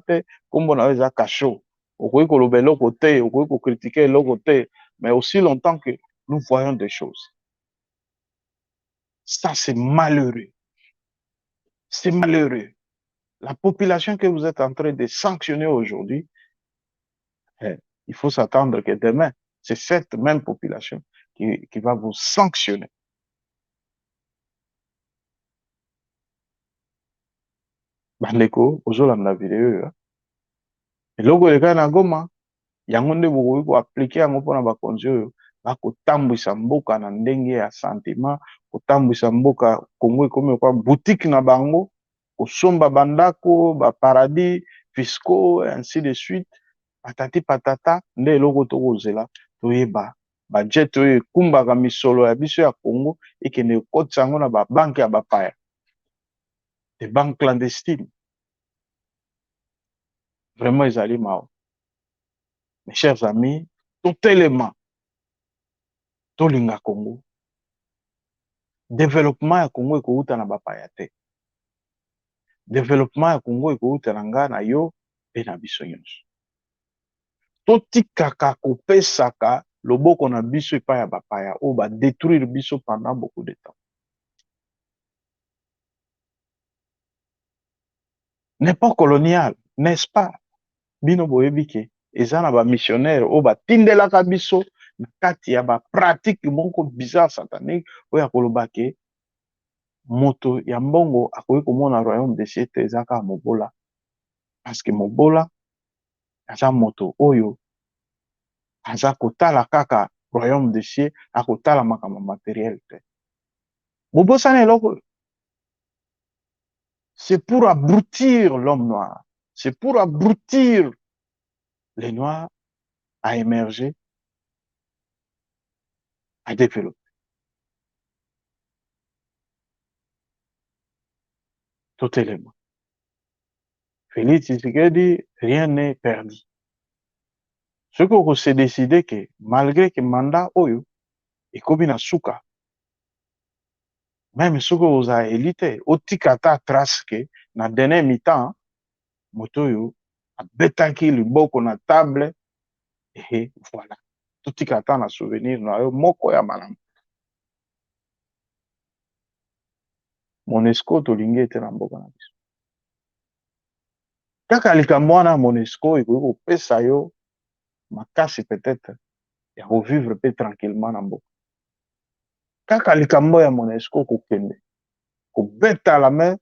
comme on a cachot, au côté de l'autre côté, au côté de critiquer l'autre côté, mais aussi longtemps que nous voyons des choses. Ça, c'est malheureux. C'est malheureux. La population que vous êtes en train de sanctionner aujourd'hui, il faut s'attendre que demain, c'est cette même population qui va vous sanctionner. Bandeko, ozolanda video, eloko eleka na Goma, yango nde bokoki koaplike yango mpona bakonzi oyo bakotambwisa mboka na ndenge ya sentiment, kotambwisa mboka Kongo ekomi kwa boutique na bango, kosomba bandako, baparadis fiscaux, ainsi de suite, patati patata, nde eloko tokozela toyeba budget oyo ekumbaka misolo ya biso ya Kongo ekende ekotisa yango na babanke ya bapaya, des banques clandestines. Vraiment ezali mao. Mes chers amis, totelema tolinga Congo. Développement ya Congo ekouta na bapaya te. Développement ya Congo ekouta na nga na yo pe na biso nyonso. Totikaka kopesaka loboko na biso epai ya bapaya oyo ba détruire biso pendant beaucoup de temps. N'est pas colonial, n'est-ce pas? Bino boyebi ke eza na ba missionnaire oyo batindelaka biso na kati ya ba pratique moko bizarre satanique oyo ya koloba ke moto ya mbongo akoki komona royaume de cieux te eza kaka mobola, parce que mobola aza moto oyo aza kotala kaka royaume de cieux, akotala makambo matériel te. Bobosana eloko oyo, c'est pour abrutir l'homme noir, c'est pour abrutir les noirs à émerger, à développer. Tout élément. Félix Tshisekedi, rien n'est perdu. Ce qu'on s'est décidé que malgré que mandat oyo ekomi na suka, même ce que vous avez élité, otikata trace que na dernier mi-temps, moto oyo abetaki liboko na table et voilà. Totikata na souvenir na yo moko ya malamu. Monesco tolingi ete na mboka na biso. Kaka likambo wana Monesco ekoki kopesa yo makasi peut-être ya kovivre pe tranquillement na mboka. Kaka likambo ya Monesco kokende kobeta la main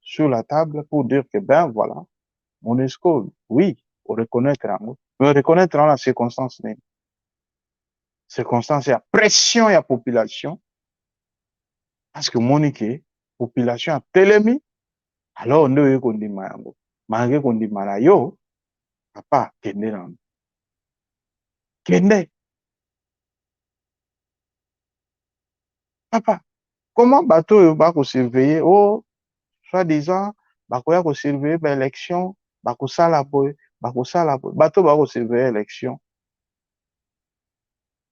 sur la table pour dire que ben voilà, Monesco, oui, on reconnaître yango, mais reconnaître dans la circonstance nini. Circonstance ya pression ya population, parce que monike population a telemi, alors nde oye kondima yango. Malgré kondima na yo, papa kende na kende. Papa, comment bateau oyo bako surveiller, oh, soi-disant, bakoya ko surveiller ba élection, bakosala boye, bakosala boye, bateau bako surveiller élection.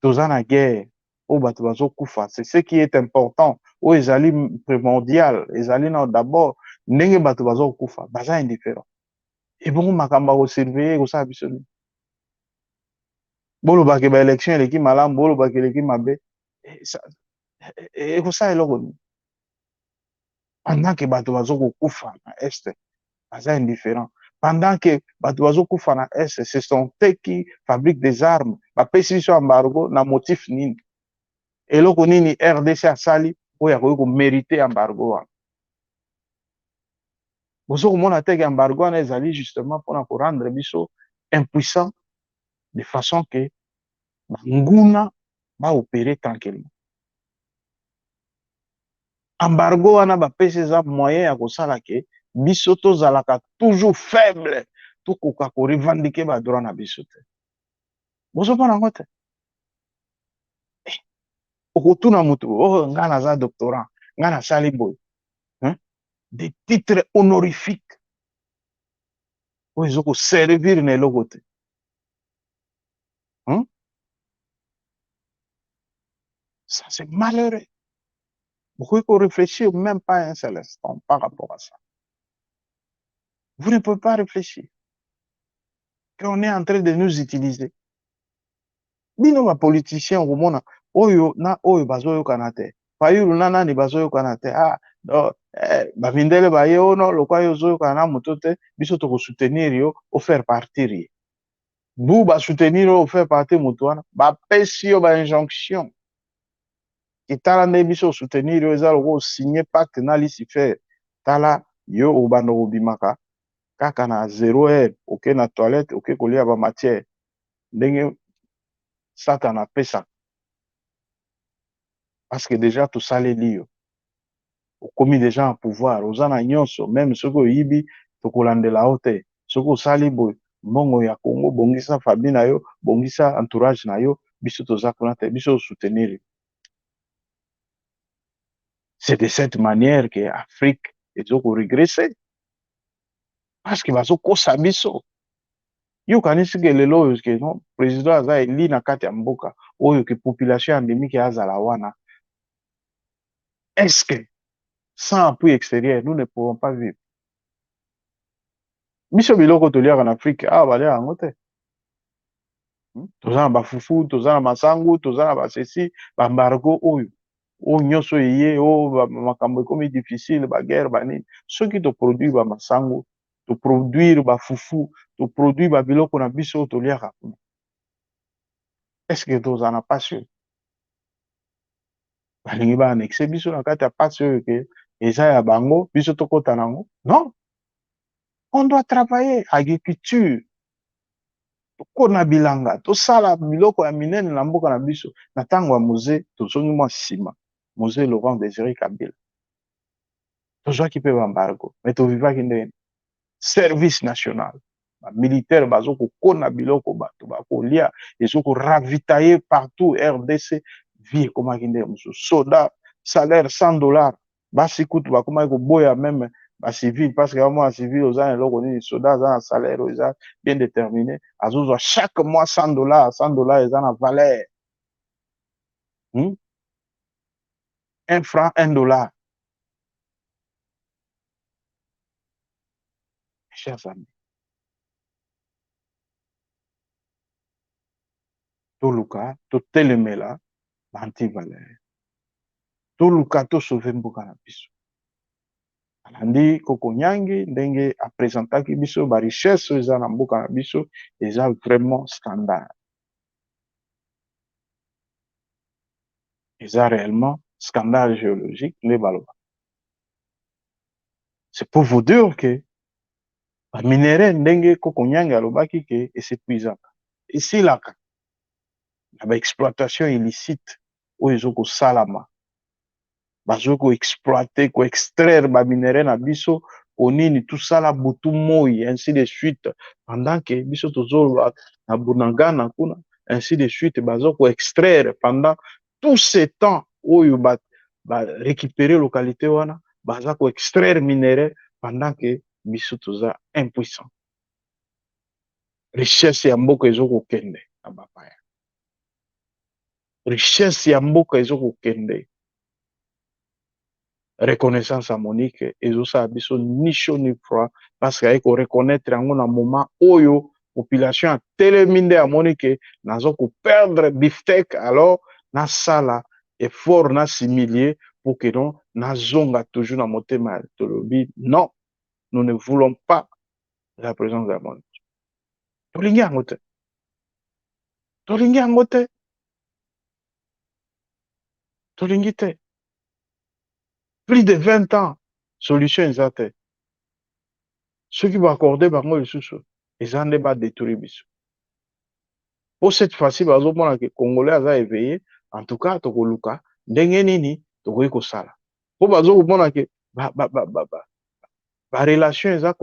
Toza na guerre, oh bato bazo kufa, c'est ce qui est important, oh ezali primordial, ezali na d'abord, ndenge bato bazo kufa, baza indifférent. Et bon, makamba ko surveiller, ko sa biso. Bolo ba ke ba élection eleki malamu, bolo ba ke eleki mabe, et ko sa eloko. Pendant que bato bazo kufa na est, baza indifférent. Pendant que bato bazo kufa na est, ce sont eux qui fabriquent des armes, bapesi biso embargo na motif nini. Eloko nini RDC asali oyo akoki komérite embargo wana. Bozo komona te ke embargo wana ezali justement mpona korendre biso impuissant de façon que banguna baopere tranquillement. Embargo wana bapesi eza moyen ya kosala ke biso tozalaka toujours faible tokoka korevendiquer badroit na biso te. Bozomona yango te. Okotuna mutu oh nga naza doctorant nga nasali boye, des titres honorifiques oyo ezokoservir na eloko te. Ça c'est malheureux. Vous pouvez réfléchir même pas un seul instant par rapport à ça. Vous ne pouvez pas réfléchir. Qu'on est en train de nous utiliser. Bino ba politicien omona oyo na oyo bazoyokana te. Fayulu na nani bazoyokana te. Ba mindele ba ye ono lokwa yo zoyokana na moto te biso to soutenir yo o faire partir ye. Bu ba soutenir yo o faire partir moto wana ba pesi yo ba injonction. Kitala nde biso soutenir yo eza loko signer pacte na Lucifer. Tala yo obanda obimaka kaka na 0 heure oke na toilette oke kolia ba matière ndenge Satan apesa parce que déjà tout saleli yo okomi déjà en pouvoir ozana nyonso même soki oyibi tokolandela yo te soki osali boye mbongo ya Congo bongisa famille na yo bongisa entourage na yo biso toza kuna te biso soutenir. C'est de cette manière que Afrique ezoko regresser parce que bazokosa biso yo kanisi ke lelo oyo ke non président aza eli na kati ya mboka oyo ke population endémique azala wana. Est-ce que sans appui extérieur nous ne pourrons pas vivre? Biso biloko toliaka en Afrique baliaka yango te. Toza na bafufu toza na masangu toza na basesi bambargo oyo nyonso eye makambo ekomi difficile baguerre banini soki toproduire bamasangu toproduire bafufu toproduire babiloko na biso oyo toliaka kuna. Est-ce que toza na passion? Balingi baanexe biso na kati ya pasi oyo ke eza ya bango biso tokota nango? Non, on doit travailler agriculture tokona bilanga tosala biloko ya minene na mboka na biso. Na ntango ya Moze tozongi mwa nsima Moze Laurent Désiré Kabila tozwaki mpe bambargo me tovivaki ndeni service national bamilitaire bazokokona biloko bato bakolia ezokoravitailler partout RDC vie ekomaki ndenge mosusu soda salaire $100 basi kutu bakomaki koboya meme bacivil parce que bamwa civil oza na eloko nini soda aza na salaire oyo eza bien déterminé azozwa chaque mois $100 eza na valeur 1 franc $1. Chers amis, toluka totelemela banti-valeur toluka tosauve mboka na biso. Alandi Koko Nyangi ndenge apresentaki biso barichesse oyo eza na mboka na biso eza vraiment scandale. Eza réellement scandale géologique nde baloba. C'est pour vous dire que baminere ndenge Koko Nyangi alobaki ke esepuizaka esilaka na baexploitation illicite oyo ezokosalama bazo koexploiter koextraire baminere na biso onini tosala butu moi ainsi de suite pendant que biso tozoloba na Bunagana kuna ainsi de suite bazo koextraire pendant tout ce temps oyo ba récupérer localité wana baza koextraire minere pendant que biso toza impuissant. Richesse ya mboka ezokokende na bapaya, richesse ya mboka ezokokende. Reconnaissance à Monique ezosala biso ni chaud ni froid parce que ayeko reconnaître yango na moment oyo population a telemi nde amoni ke nazo koperdre beefsteak alors nasala effort nasimilier pour que non nazonga toujours na motema tolobi non, nous ne voulons pas la présence de la Monique. Tolingi yango te, tolingi yango te, tolingi te. Plus de 20 ans, solution eza te. Ceux qui vont accorder bango lisusu, eza nde ba détruire biso. Pour cette fois-ci, bazomona ke Congolais aza éveillé, en tout cas tokoluka ndenge nini tokoki kosala. Po bazokomona ke ba relation eza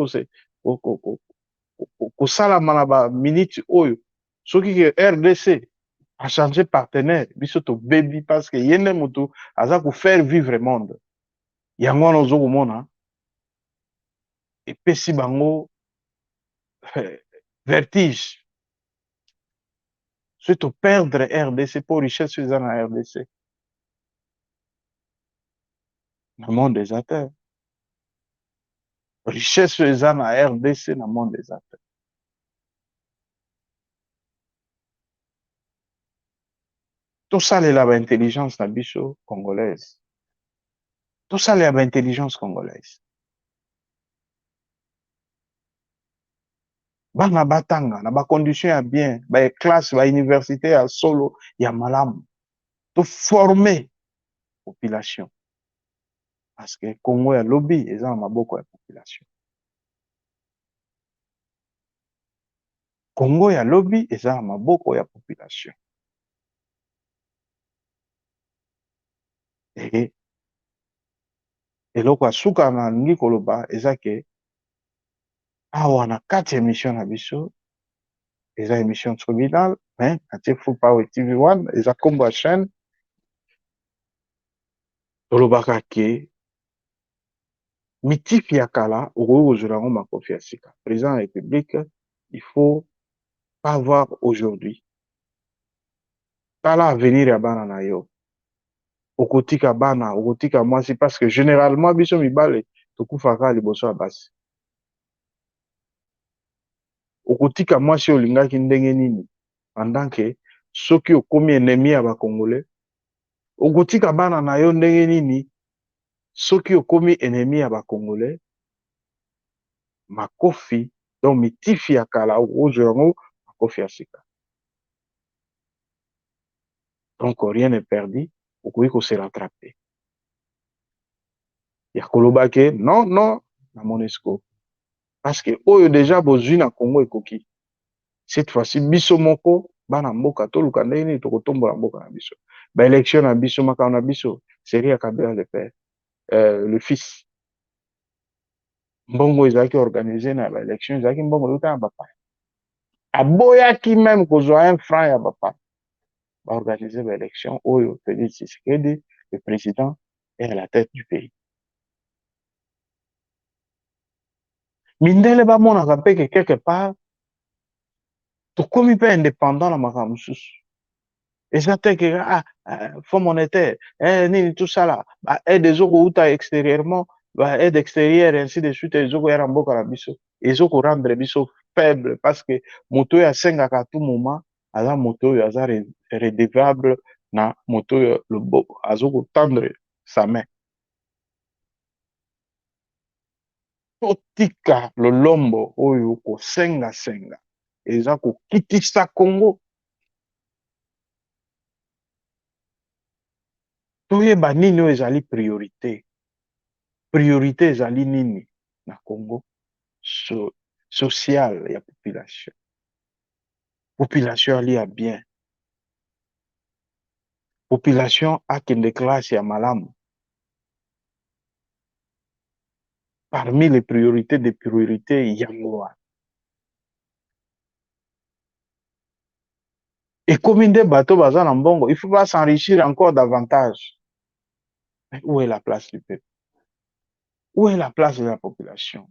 kosalama na ba minute oyo soki ke RDC a changé partenaire biso tobebi parce que ye nde moto aza kofaire vivre monde yango wana ozokomona epesi bango vertige soki toperdre RDC mpo richesse eza na RDC na monde eza te richesse eza na RDC na monde eza te tosalela baintelligence na biso congolaise tosalela baintelligence congolaise bana batanga na bacondition ya bien baclasse bauniversité ya solo ya malamu toforme population parce que Congo ya lobi eza na maboko ya population Congo ya lobi eza na maboko ya population et eloko asuka nalingi koloba eza ke awa na kati ya émission na biso eza émission tribunal mais natie Full Power TV1 eza kombo ya chaîne tolobaka ke mitifi ya kala okoki kozwela yango makofi ya sika président de la république il faut pas voir aujourd'hui tala avenir ya bana na yo okotika bana okotika mwasi parce que généralement biso mibale tokufaka liboso ya basi okotika mwasi olingaki ndenge nini pendant que soki okomi ennemi ya bakongolais okotika bana na yo ndenge nini soki okomi ennemi ya bakongolais makofi donc mitifi ya kala okozwa yango makofi ya sika donc rien n'est perdu okoki kose rattraper ya koloba ke non na MONUSCO parce que oyo déjà bozwi na Congo ekoki cette fois-ci biso moko bana mboka toluka ndenge nini tokotombola mboka na biso baélection na biso makambo na biso série ya Kabila le père le fils mbongo ezalaki organisé na baélection ezalaki mbongo euta na bapaya aboyaki même kozwa un franc ya bapaya baorganize baélection oyo Félix Tshisekedi le président est à la tête du pays mindele bamonaka mpe ke quelque part tokomi mpe indépendant na makambo mosusu eza te ke fonds monétaire nini tosala baaide ezokouta extérieurement baaide extérieure ainsi de suite ezokoya na mboka na biso ezokorendre biso faible parce que moto oyo asengaka à tout moment aza moto oyo aza redevable na moto oyo azokotendre sa main totika lolombo oyo kosengasenga eza kokitisa Congo toyeba nini oyo ezali priorité ezali nini na Congo social ya population alia bien population akende classe ya malamu parmi les priorités de priorité yango wana ekomi nde bato baza na mbongo il faut pas s'enrichir encore davantage mais où est la place du peuple où est la place de la population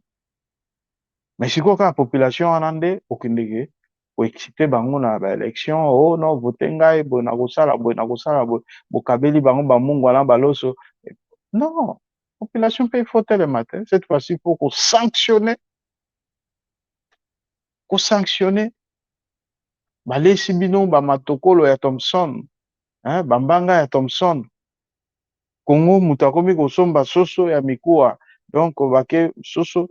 mais sikoyo kaka population wana nde okendeke koexcite bango na baélection o non vote ngai boye nakosala boye bokabeli bango bamungu wana baloso non population mpe il faut telema te cette fois-ci il faut kosanctionne balesi bino bamatokolo ya Thomson bambanga ya Thomson Congo moto akomi kosomba soso ya mikuwa donc bake soso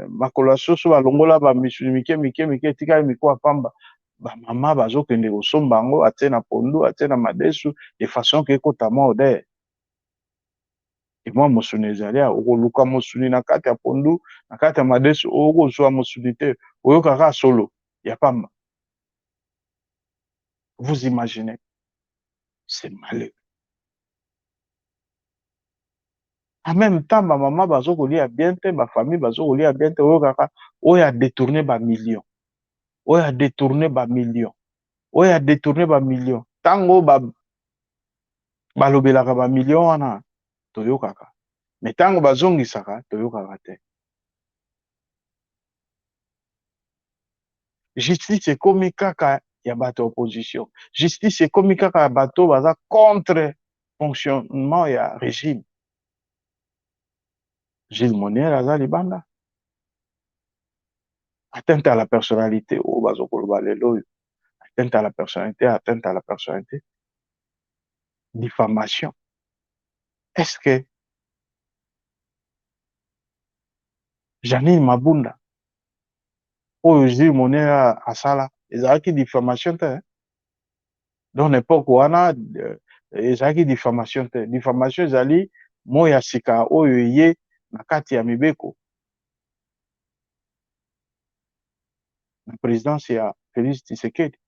makolo ya soso balongola bamisuni mike etikali mikuwa pamba bamama bazokende kosomba yango atie na pondu atie na madesu de façon ke ekota mwa odeur emwa mosuni ezali okoluka mosuni na kati ya pondu na kati ya madesu okozwa mosuni te oyokaka solo ya pamba vous imaginez c'est malheureux En même temps, ma maman bazo kolia bien te, ma famille bazo kolia bien te, oyo kaka, oyo a détourné ba million. Oyo a détourné ba million. Oyo a détourné ba million. Tango balobelaka ba million wana, toyokaka. Mais tango bazongisaka, toyokaka te. Justice ekomi kaka ya bato opposition. Justice ekomi kaka ya bato baza contre fonctionnement ya régime. Gilles Monier aza libanda. Atteinte à la personnalité, o bazokoloba lelo, atteinte à la personnalité, atteinte à la personnalité. Diffamation. Est-ce que Janine Mabunda, oyo Gilles Monier asala, ezalaki diffamation te? Dans l'époque wana, ezalaki diffamation te. Diffamation ezali moya sika oyo ye na kati ya mibeko. La présidence ya Félix Tshisekedi.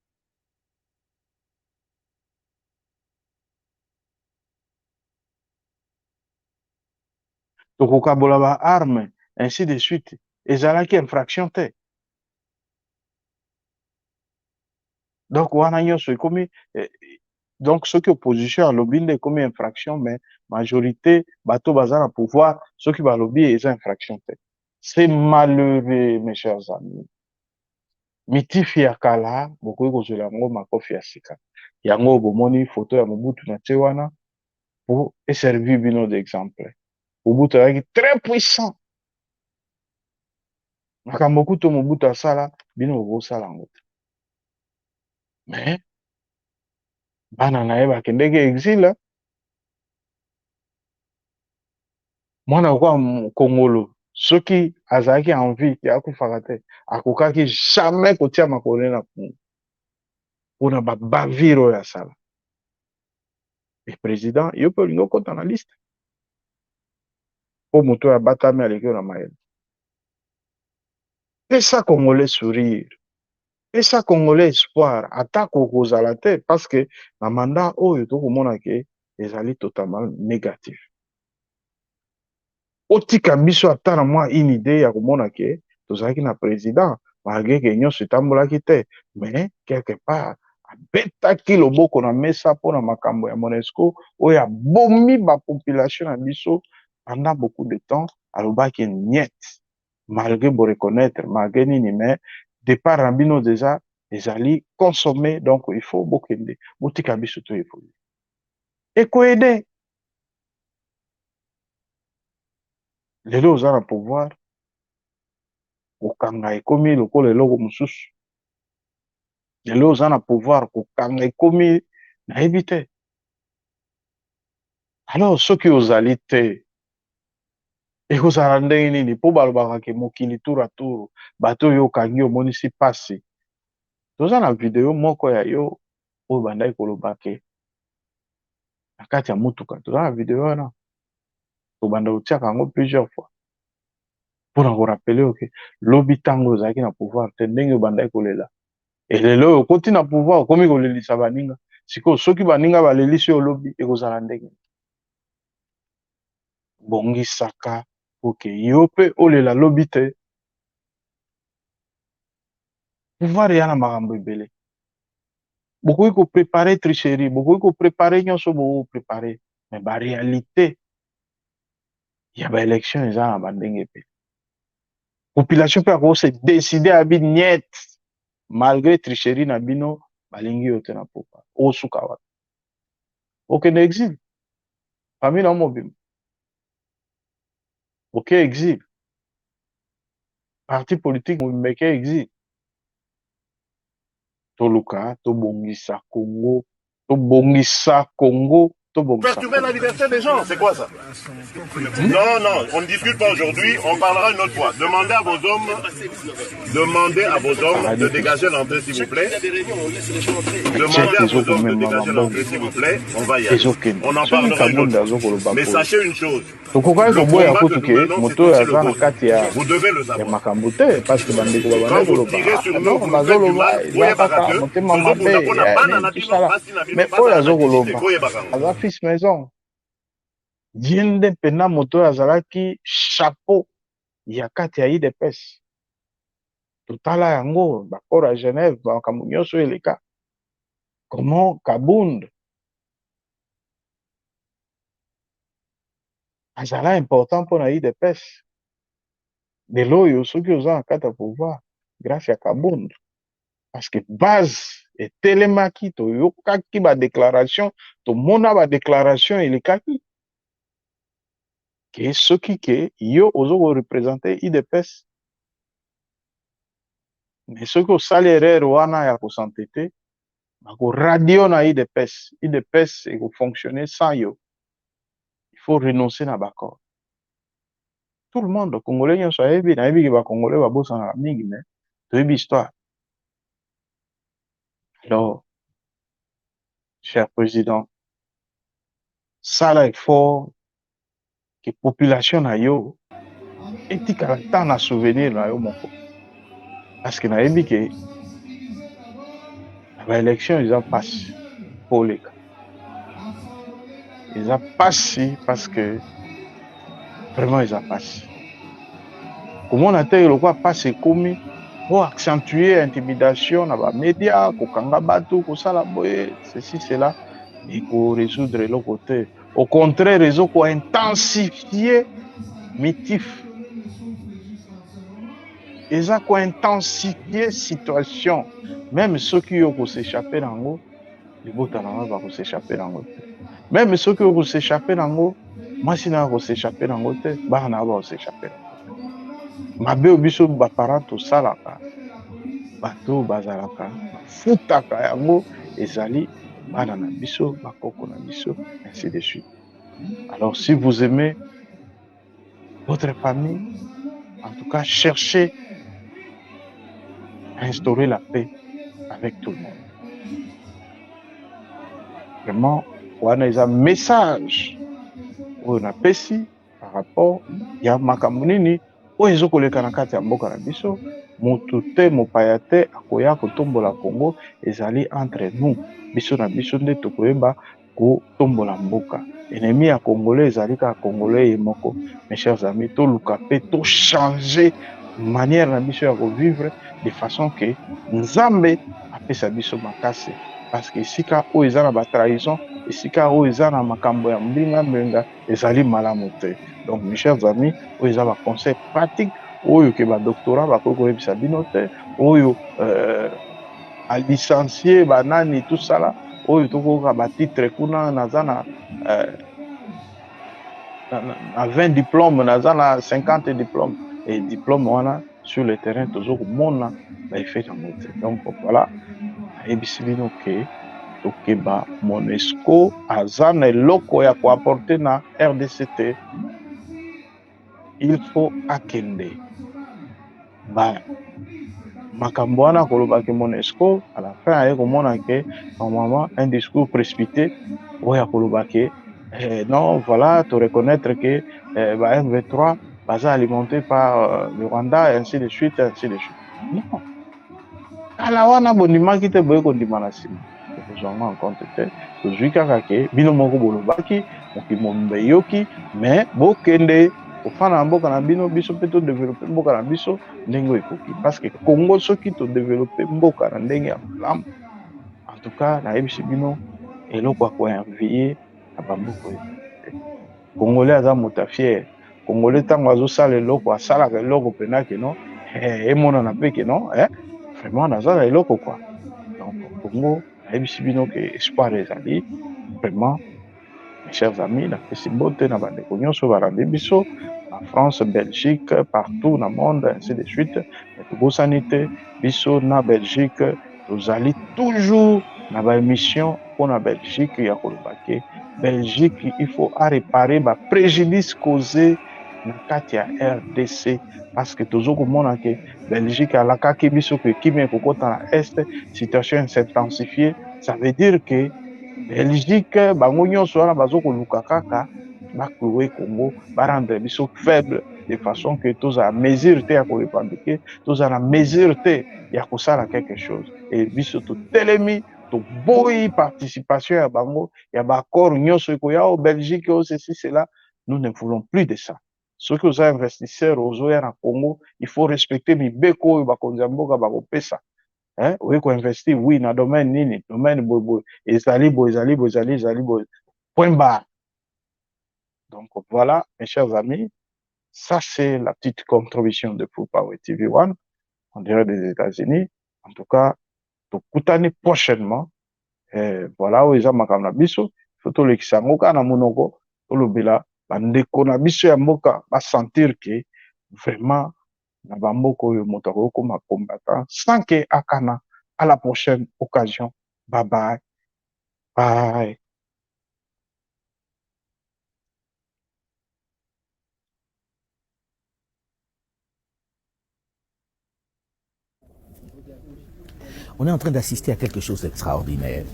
Tokokabola ba arme, ainsi de suite. Ezalaki infraction te. Donc wana nyonso ekomi donc ceux qui opposition à lobby nde ekomi infraction, mais majorité bato baza na pouvoir ceux qui ba lobby eza infraction te. C'est malheureux mes chers amis. Mitifi ya kala bokoki kozwela yango makofi ya sika. Yango bomoni photo ya Mobutu na tie wana pour servir bino d'exemple. Mobutu azalaki très puissant. Makambo kutu Mobutu asala bino bokosala yango te. Mais bana na ye bakendeki exil. Mwana kwa Kongolo soki azalaki envie ya kufaka te akokaki jamais kotia makolo na Kongo mpona babavire oyo asala. Et président yo mpe olingi okota na liste mpo moto oyo abatami aleki na mayele. Pesa Congolais sourire, pesa Congolais espoir atako kozala te parce que na mandat oyo tokomona ke ezali totalement négatif. Otika biso ata na mwa une idée ya komona ke tozalaki na président malgré ke nyonso etambolaki te, mais quelque part abetaki loboko na mesa mpona makambo ya Monesco oyo abomi bapopulation na biso pendant beaucoup de temps, alobaki niet malgré bo reconnaître malgré nini, mais départ na bino déjà ezali consommé, donc il faut bokende botika biso to évolue ekoede. Lelo oza na pouvoir kokanga ekomi lokola eloko mosusu. Lelo oza na pouvoir kokanga ekomi nayebi te. Alors soki ozali te ekozala ndenge nini mpo balobaka ke mokili tour à tour bato oyo okangi omonisi pasi. Toza na video moko ya yo oyo bandaki koloba ke na kati ya mutuka, toza na video wana tobanda kotiaka yango plusieurs fois mpona korapele oke lobi ntango ozalaki na pouvoir te ndenge obandaki kolela. Elelo oyo okoti na pouvoir okomi kolelisa baninga, sikoyo soki baninga balelisi oyo lobi ekozala ndenge bongisaka oke yo mpe olela lobi te. Pouvoir eya na makambo ebele, bokoki koprepare tricherie, bokoki koprepare nyonso bokoprepare, mais baréalité ya baélection eza na bandenge ebele. Population mpe akose décide abi niet malgré tricherie na bino balingi yo te na pouvoir osuka wapi okende exil famille na mobima oke exil parti politique mobimeke exil. Toluka tobongisa Congo, tobongisa Congo, tobongisa Perturber la liberté des gens, c'est quoi ça? Non, non, on ne discute pas aujourd'hui, on parlera une autre fois. Demandez à vos hommes de dégager l'entrée, s'il vous plaît. Demandez à vos hommes de dégager l'entrée, s'il vous plaît. On va y aller. On en parlera une autre fois. Mais sachez une chose. Le combat que nous menons, c'est aussi le vôtre. Vous devez le savoir. Quand vous tirez sur nous, vous faites du mal, vous voyez pas que mais fils maison Diende pena moto azalaki chapeau ya kati ya IDPS. Totala yango bakor à Genève makambo nyonso eleka. Comment Kabund azala important pour na IDPS. De l'oyo soki oza na kati ya pouvoir grâce à Kabund. Parce que base etelemaki toyokaki ba déclaration tomona ba déclaration elekaki ke soki ke yo ozo ko représenter IDPS mais soki osali erreur wana ya kosantete bako radio na IDPS eko fonctionner sans yo. Il faut renoncer na baccord. Tout le monde congolais nyonso ayebi nayebi ke ba congolais babosana mingi mais toyebi histoire. Alors cher président, sala effort que population na yo etikala ta na souvenir na yo moko. Parce que nayebi ke ba élection ils en passent pour les cas. Ils en passent parce que vraiment ils en passent. Comment on a été le quoi passe commis pour accentuer intimidation na ba média ko kanga batu ko sala boye ceci cela et pour résoudre le côté. Au contraire, ils ont intensifié mitif. Ils ont intensifié situation. Même ceux qui ont s'échapper dans l'eau, les botanama vont s'échapper dans l'eau. Même ceux qui ont s'échapper dans l'eau, moi si n'a s'échapper dans l'eau, bah na va s'échapper. Mabe obiso ba parent to salaka. Bato bazalaka, futaka yango ezali bana na biso, bakoko na biso, ainsi de suite. Alors si vous aimez votre famille, en tout cas cherchez à instaurer la paix avec tout le monde. Vraiment, on a un message on a pesi par rapport ya makamunini o ezokoleka na kati ya mboka na biso motu te mopaya te akoya kotombola Congo ezali entre nous biso na biso nde tokoyeba kotombola mboka. Ennemi ya congolais ezali ka congolais ye moko. Mes chers amis, toluka pe to changer manière na biso ya vivre de façon que nzambe apesa biso makasi parce que esika o eza na ba trahison esika o eza na makambo ya mbinga ezali malamu te. Donc mes chers amis, o eza ba conseil pratique oyo ke ba doctorat ba koko yebisa bino te oyo a licencié ba nani tout ça là oyo tokoka ba titre kuna naza na 20 diplômes naza na 50 diplômes et diplôme wana sur le terrain toujours mona ba effet na mote. Donc voilà ayebisi bino ke tokeba MONUSCO aza na eloko ya koapporter na RDCT. Il faut akende ba makambo wana kolobaki MONUSCO à la fin aye komona ke normalement un discours précipité oya kolobaki non voilà to reconnaître que ba M23 baza alimenté par le Rwanda et ainsi de suite non ala wana bondimaki te boye kondima na nsima kozwanga en compte te tozwi kaka ke bino moko bolobaki mokimo mbeyoki mais bokende kofanda na mboka na bino biso mpe todéveloppe mboka na biso ndenge ekoki parce que Congo soki todéveloppe mboka na ndenge ya malamu en tout cas nayebisi bino eloko ya koinvie na bamboka oyo congolais aza moto ya fiere congolais ntango azosala eloko asalaka eloko mpena keno emonana mpe keno vraiment naza na eloko quoi. Donc Congo nayebisi bino ke espoir ezali vraiment. Mes chers amis, napesi mbote na bandeko nyonso balandi biso na France, Belgique, partout na monde, ainsi de suite. Tobosani te biso na Belgique tozali toujours na ba émission pour na Belgique ya kolobake Belgique il faut réparer ba préjudice causé na kati ya RDC parce que toujours komona ke Belgique alakaki biso ke kimi kokota na est situation s'intensifie. Ça veut dire que Belgique bango nyonso wana bazokoluka kaka baklowe Congo barendre biso faible de façon que tozala mesure te ya korepanduke tozala mesure te ya kosala quelque chose et biso totelemi toboyi participation ya bango ya baaccord nyonso ekoya o Belgique o ceci cela Nous ne voulons plus de ça. Ceux qui sont investisseurs aux en Congo, il faut respecter Mibeko et Bakonzamboka Bakopesa. Hein? Oui, qu'on investit, oui, dans le domaine nini, domaine bobo, ezali. Point barre. Donc voilà, mes chers amis, ça c'est la petite contribution de Full Power TV One, on dirait des États-Unis. En tout cas, tout année prochainement, voilà, où ils ont makamna biso, faut le kisangoka na monoko, tout le bila, bandeko na biso ya mboka, va sentir que vraiment, na bamboko yo motoko comme combattant, sans que akana, à la prochaine occasion. Bye bye. Bye. On est en train d'assister à quelque chose d'extraordinaire,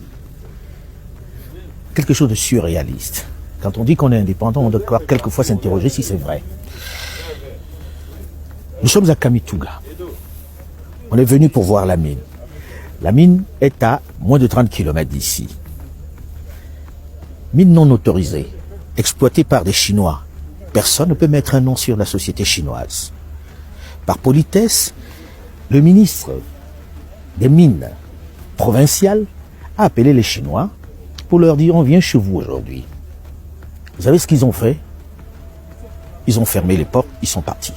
quelque chose de surréaliste. Quand on dit qu'on est indépendant, on doit quelquefois s'interroger si c'est vrai. Nous sommes à Kamituga. On est venu pour voir la mine. La mine est à moins de 30 km d'ici. Mine non autorisée, exploitée par des Chinois. Personne ne peut mettre un nom sur la société chinoise. Par politesse, le ministre des mines provinciales a appelé les Chinois pour leur dire on vient chez vous aujourd'hui. Vous savez ce qu'ils ont fait? Ils ont fermé les portes, ils sont partis.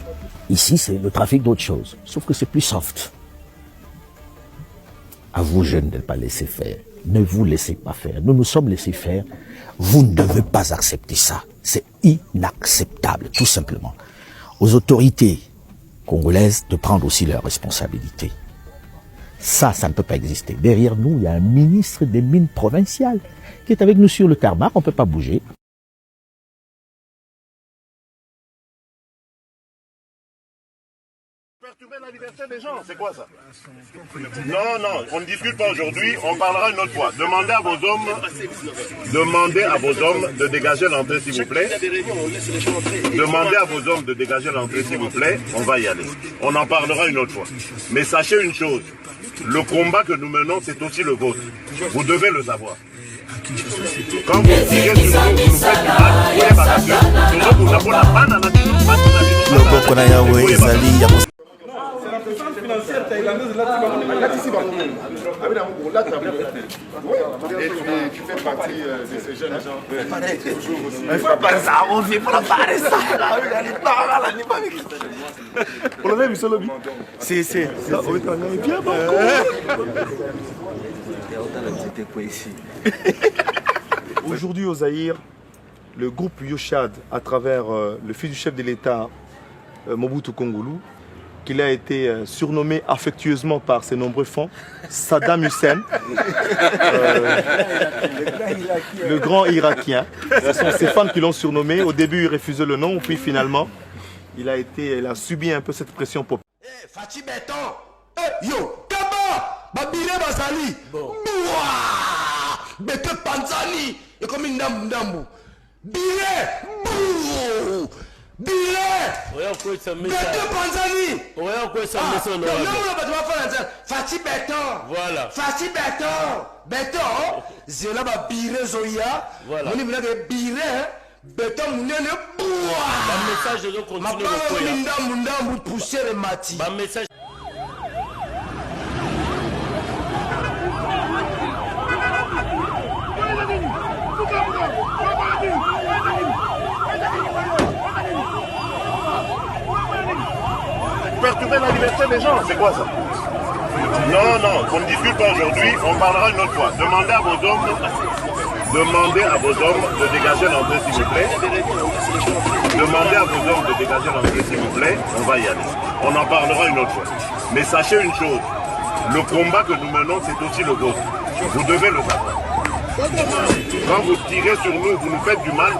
Ici, c'est le trafic d'autre chose, sauf que c'est plus soft. À vous, jeunes, de ne pas laisser faire. Ne vous laissez pas faire. Nous nous sommes laissés faire. Vous ne devez pas accepter ça. C'est inacceptable, tout simplement. Aux autorités congolaises de prendre aussi leurs responsabilités. Ça ne peut pas exister. Derrière nous, il y a un ministre des mines provinciales qui est avec nous sur le tarmac, on ne peut pas bouger. Perturber la liberté des gens, c'est quoi ça? Non, on ne discute pas aujourd'hui, on parlera une autre fois. Demandez à vos hommes de dégager l'entrée, s'il vous plaît. Demandez à vos hommes de dégager l'entrée, s'il vous plaît. On va y aller. On en parlera une autre fois. Mais sachez une chose, le combat que nous menons, c'est aussi le vôtre. Vous devez le savoir. Quand vous tirez sur nous, vous nous faites du mal, vous n'avez pas la panne à la financière thaïlandaise, là, tu fais partie de ces jeunes gens. Il faut pas ça, on vient pour la parler ça. On l'a vu sur le but. C'est. On est bien, aujourd'hui au Zaïre, le groupe Yoshad, à travers le fils du chef de l'État, Mobutu Kongolu, qu'il a été surnommé affectueusement par ses nombreux fans, Saddam Hussein, le grand Irakien. Ce sont ses fans qui l'ont surnommé. Au début, il refusait le nom, puis finalement, il a subi un peu cette pression populaire. Fachi Béton, yo, Kaba, Babire Basali, Moua, Bete Panzani, et comme une Ndambu, Bire, Bouh. Bile! Béton Panzani! Fachi Béton! Voilà! Fachi Béton! Béton! Zéla ba bire Zoya! Voilà! Moni mona ke bire! Béton munene boua! Ba message de continuer le koya! Ndambu pousser le mati! Ba message. Perturber la liberté des gens, c'est quoi ça? Non, on ne discute pas aujourd'hui, on parlera une autre fois. Demandez à vos hommes de dégager l'entrée, s'il vous plaît. Demandez à vos hommes de dégager l'entrée, s'il vous plaît. On va y aller. On en parlera une autre fois. Mais sachez une chose, le combat que nous menons, c'est aussi le vôtre. Vous devez le savoir. Quand vous tirez sur nous, vous nous faites du mal,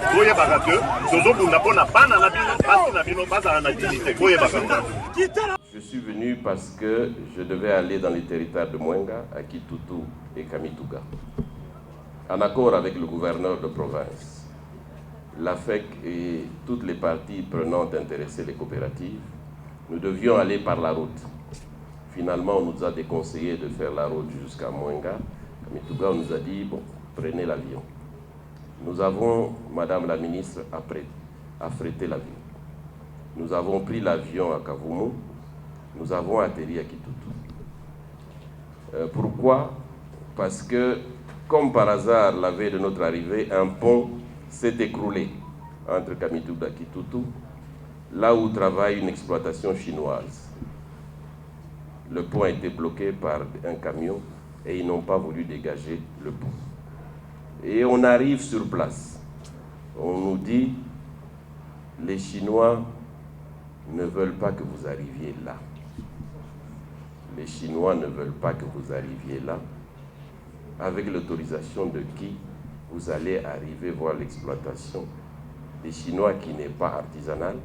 je suis venu parce que je devais aller dans les territoires de Mwenga, à Kitutu et Kamituga. En accord avec le gouverneur de province, la FEC et toutes les parties prenantes intéressées, les coopératives, nous devions aller par la route. Finalement, on nous a déconseillé de faire la route jusqu'à Mwenga. Kamituga, on nous a dit, bon, prenez l'avion. Nous avons, Madame la ministre, après affréter l'avion. Nous avons pris l'avion à Kavumu, nous avons atterri à Kitutu. Pourquoi? Parce que, comme par hasard, la veille de notre arrivée, un pont s'est écroulé entre Kamituga et Kitutu, là où travaille une exploitation chinoise. Le pont a été bloqué par un camion et ils n'ont pas voulu dégager le pont. Et on arrive sur place. On nous dit, les Chinois ne veulent pas que vous arriviez là. Les Chinois ne veulent pas que vous arriviez là. Avec l'autorisation de qui vous allez arriver voir l'exploitation des Chinois qui n'est pas artisanale,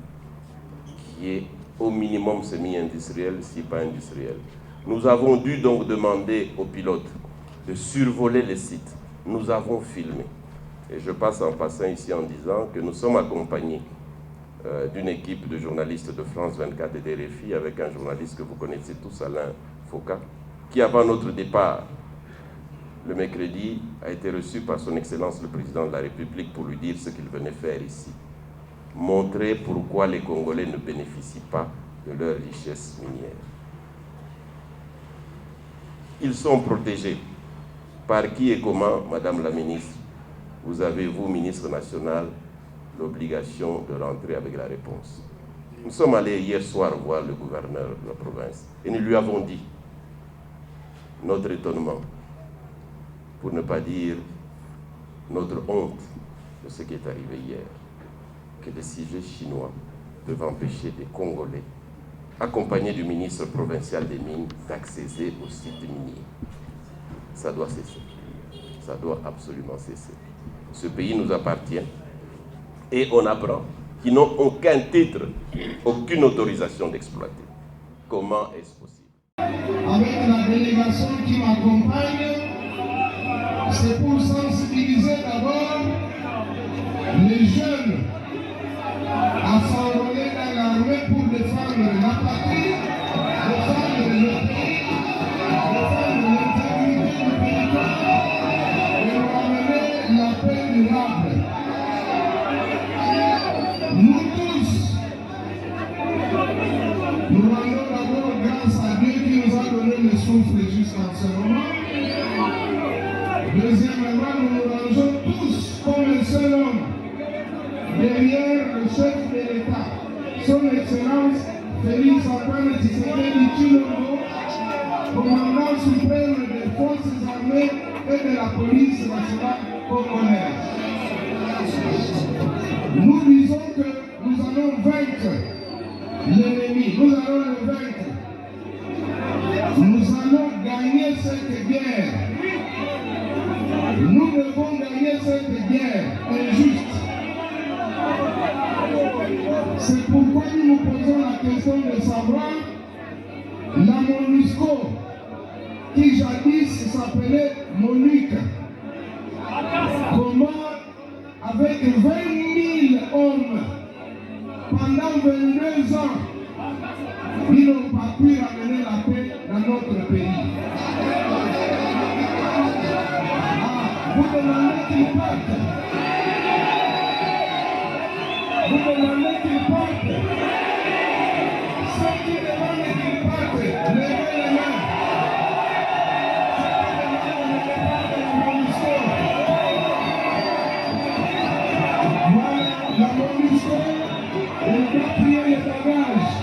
qui est au minimum semi-industriel, si pas industriel. Nous avons dû donc demander aux pilotes de survoler les sites. Nous avons filmé. Et je passe en passant ici en disant que nous sommes accompagnés d'une équipe de journalistes de France 24 et des RFI avec un journaliste que vous connaissez tous, Alain Foucault, qui avant notre départ, le mercredi, a été reçu par son Excellence le Président de la République pour lui dire ce qu'il venait faire ici. Montrer pourquoi les Congolais ne bénéficient pas de leur richesse minière. Ils sont protégés. Par qui et comment, Madame la Ministre, vous avez, vous, Ministre national, l'obligation de rentrer avec la réponse. Nous sommes allés hier soir voir le gouverneur de la province et nous lui avons dit notre étonnement, pour ne pas dire notre honte de ce qui est arrivé hier, que des sujets chinois peuvent empêcher des Congolais, accompagnés du ministre provincial des Mines, d'accéder aux sites miniers. Ça doit cesser. Ça doit absolument cesser. Ce pays nous appartient et on apprend qu'ils n'ont aucun titre, aucune autorisation d'exploiter. Comment est-ce possible? Avec la délégation qui m'accompagne, c'est pour sensibiliser d'abord les jeunes à s'enrôler dans l'armée pour défendre la patrie, défendre le pays, défendre l'intégrité du territoire et ramener la paix durable. Nous tous, nous rendons d'abord grâce à Dieu qui nous a donné le souffle jusqu'à ce moment. Deuxièmement, nous nous rangeons tous comme un seul homme derrière le chef de l'État, son Excellence Félix Antoine Tshisekedi Tshilombo, commandant suprême des forces armées et de la police nationale congolaise. Nous disons que nous allons vaincre l'ennemi, nous allons le vaincre. Nous allons gagner cette guerre. Nous devons gagner cette guerre injuste. C'est pourquoi nous nous posons la question de savoir la MONUSCO, qui jadis s'appelait MONUC, comment avec 20 000 hommes pendant 22 ans, ils n'ont pas pu ramener la paix dans notre pays. Vous demandez qu'ils partent. Vous demandez qu'ils partent. Ceux qui demandent qu'ils partent, levez les mains. Voilà la MONUSCO. On va prier les bagages.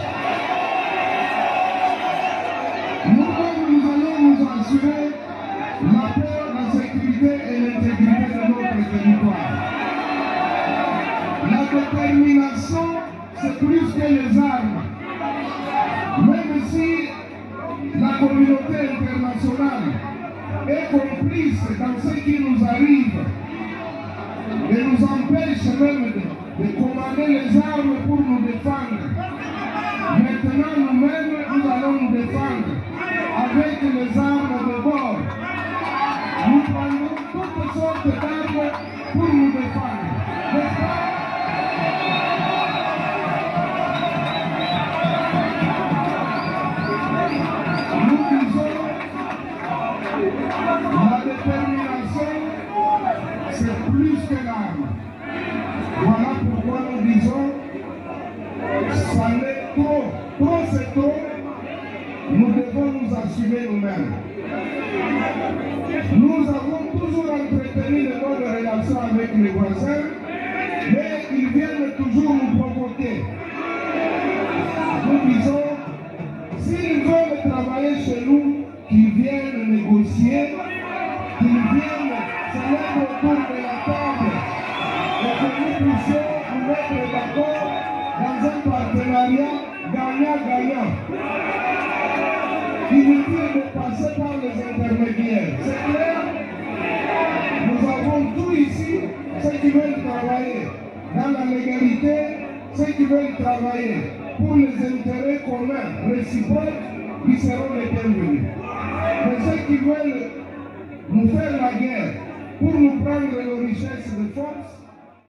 Nous-mêmes, nous allons nous assurer la paix, la sécurité et l'intégrité de notre territoire. La détermination, c'est plus que les armes. Même si la communauté internationale est complice dans ce qui nous arrive et nous empêche même de commander les armes pour nous défendre. Maintenant, nous-mêmes, nous allons nous défendre avec les armes de bord. Nous prenons toutes sortes d'armes pour nous défendre. N'est-ce pas? Nous disons la détermination, c'est plus que l'arme. Voilà pourquoi nous disons assumer nous-mêmes. Nous avons toujours entretenu de bonnes relations avec les voisins, mais ils viennent toujours nous provoquer. Nous disons, s'ils veulent travailler chez nous, qu'ils viennent négocier, qu'ils viennent se mettre autour de la table et que nous puissions nous mettre d'accord dans un partenariat gagnant-gagnant. Inutile de passer par les intermédiaires. C'est clair? Nous avons tout ici, ceux qui veulent travailler dans la légalité, ceux qui veulent travailler pour les intérêts communs réciproques, qui seront les bienvenus. Mais ceux qui veulent nous faire la guerre pour nous prendre nos richesses de force,